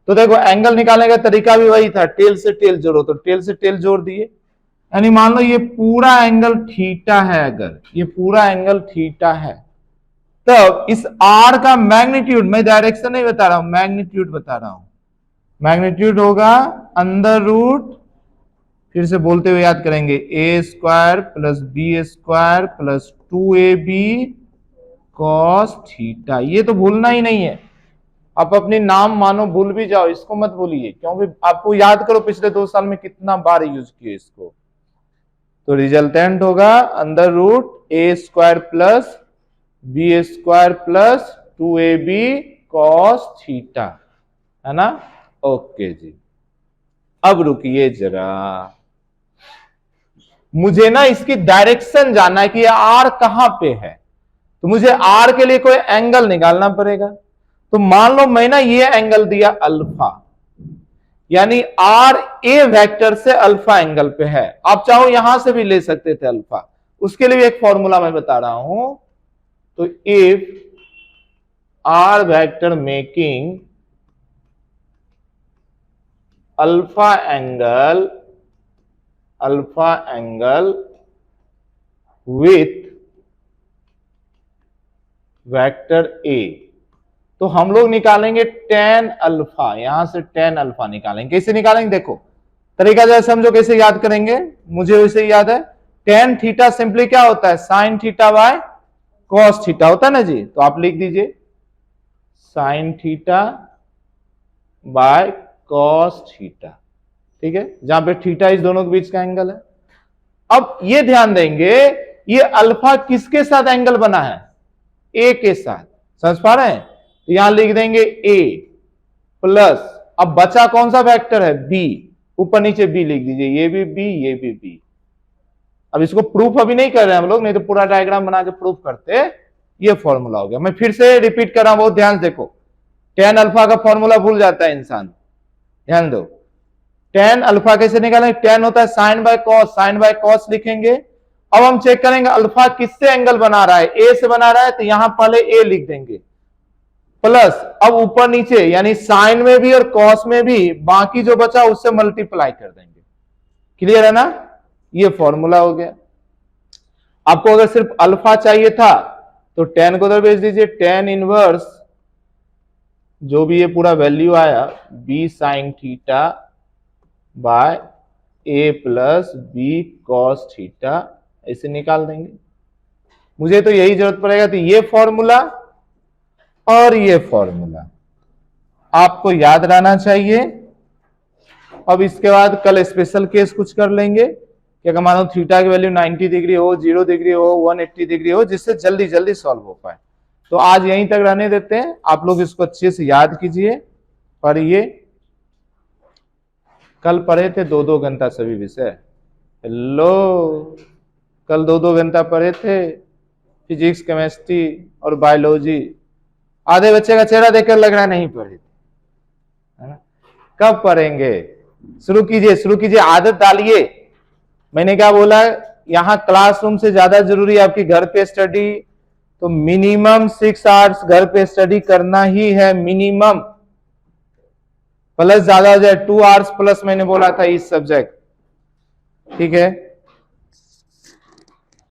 तो देखो एंगल निकालने का तरीका भी वही था, टेल से टेल जोड़ो, तो टेल से टेल जोड़ दिए, यानी मान लो ये पूरा एंगल थीटा है, अगर ये पूरा एंगल थीटा है तब इस R का मैग्नीट्यूड, मैं डायरेक्शन नहीं बता रहा हूं, मैग्नीट्यूड बता रहा हूं, मैग्नीट्यूड होगा अंडर रूट, फिर से बोलते हुए याद करेंगे, A square plus B square plus 2ab cos theta. ये तो भूलना ही नहीं है, आप अपने नाम मानो भूल भी जाओ, इसको मत भूलिए, क्योंकि आपको याद करो पिछले 2 साल में कितना बार यूज किए इसको। तो रिजल्टेंट होगा under root A square plus B square plus 2ab cos theta, है ना। ओके जी, अब रुकिए जरा, मुझे ना इसकी डायरेक्शन जानना है कि आर कहां पे है, तो मुझे आर के लिए कोई एंगल निकालना पड़ेगा। तो मान लो मैं ना ये एंगल दिया अल्फा, यानी आर ए वेक्टर से अल्फा एंगल पे है, आप चाहो यहां से भी ले सकते थे अल्फा, उसके लिए भी एक फॉर्मूला मैं बता रहा हूं। तो if R vector making alpha angle with vector A, तो हम लोग निकालेंगे tan अल्फा, यहां से tan अल्फा निकालेंगे। कैसे निकालेंगे देखो, तरीका जो है समझो, कैसे याद करेंगे, मुझे वैसे याद है। tan थीटा सिंपली क्या होता है, sin theta by cos theta होता है ना जी, तो आप लिख दीजिए sin theta by cos theta. ठीक है, जहां पे थीटा इस दोनों के बीच का एंगल है। अब ये ध्यान देंगे ये अल्फा किसके साथ एंगल बना है, ए के साथ, समझ पा रहे हैं। तो यहां लिख देंगे ए प्लस, अब बचा कौन सा वेक्टर है, बी, ऊपर नीचे बी लिख दीजिए, ये भी बी ये भी बी। अब इसको प्रूफ अभी नहीं कर रहे हैं हम लोग, नहीं तो पूरा डायग्राम बना के प्रूफ करते। ये फॉर्मूला हो गया, मैं फिर से रिपीट कर रहा हूं, बहुत ध्यान से देखो, tan अल्फा का फॉर्मूला भूल जाता है इंसान, ध्यान दो। tan अल्फा कैसे निकालेंगे, tan होता है sine by cos, sine by cos लिखेंगे। अब हम चेक करेंगे अल्फा किससे एंगल बना रहा है, ए से बना रहा है, तो यहां पहले ए लिख देंगे, प्लस अब ऊपर नीचे यानी साइन में भी और कॉस में भी बाकी जो बचा उससे मल्टीप्लाई कर देंगे। क्लियर है ना, ये फॉर्मूला हो गया। आपको अगर सिर्फ अल्फा चाहिए था तो tan को उधर भेज दीजिए, tan इनवर्स जो भी ये पूरा वैल्यू आया b sine theta by a plus B cos theta, ऐसे निकाल देंगे। मुझे तो यही जरूरत पड़ेगा, तो ये फॉर्मूला और ये फॉर्मूला आपको याद रहना चाहिए। अब इसके बाद कल स्पेशल केस कुछ कर लेंगे कि अगर मानो थीटा की वैल्यू 90 डिग्री हो, 0 डिग्री हो, 180 डिग्री हो, जिससे जल्दी जल्दी सॉल्व हो पाए। तो आज यहीं तक रहने देते हैं, आप लोग इसको अच्छे से याद कीजिए, पढ़िए। कल पढ़े थे 2-2 घंटा सभी विषय। हेलो, कल 2-2 घंटा पढ़े थे फिजिक्स, केमिस्ट्री और बायोलॉजी। आधे बच्चे का चेहरा देखकर लग रहा है नहीं पढ़े थे। कब पढ़ेंगे? शुरू कीजिए, शुरू कीजिए, आदत डालिए। मैंने क्या बोला, यहां क्लासरूम से ज्यादा जरूरी है आपकी घर पे स्टडी। तो मिनिमम 6 आवर्स घर पे स्टडी करना ही है, मिनिमम। प्लस ज्यादा हो जाए 2 आवर्स प्लस, मैंने बोला था इस सब्जेक्ट, ठीक है।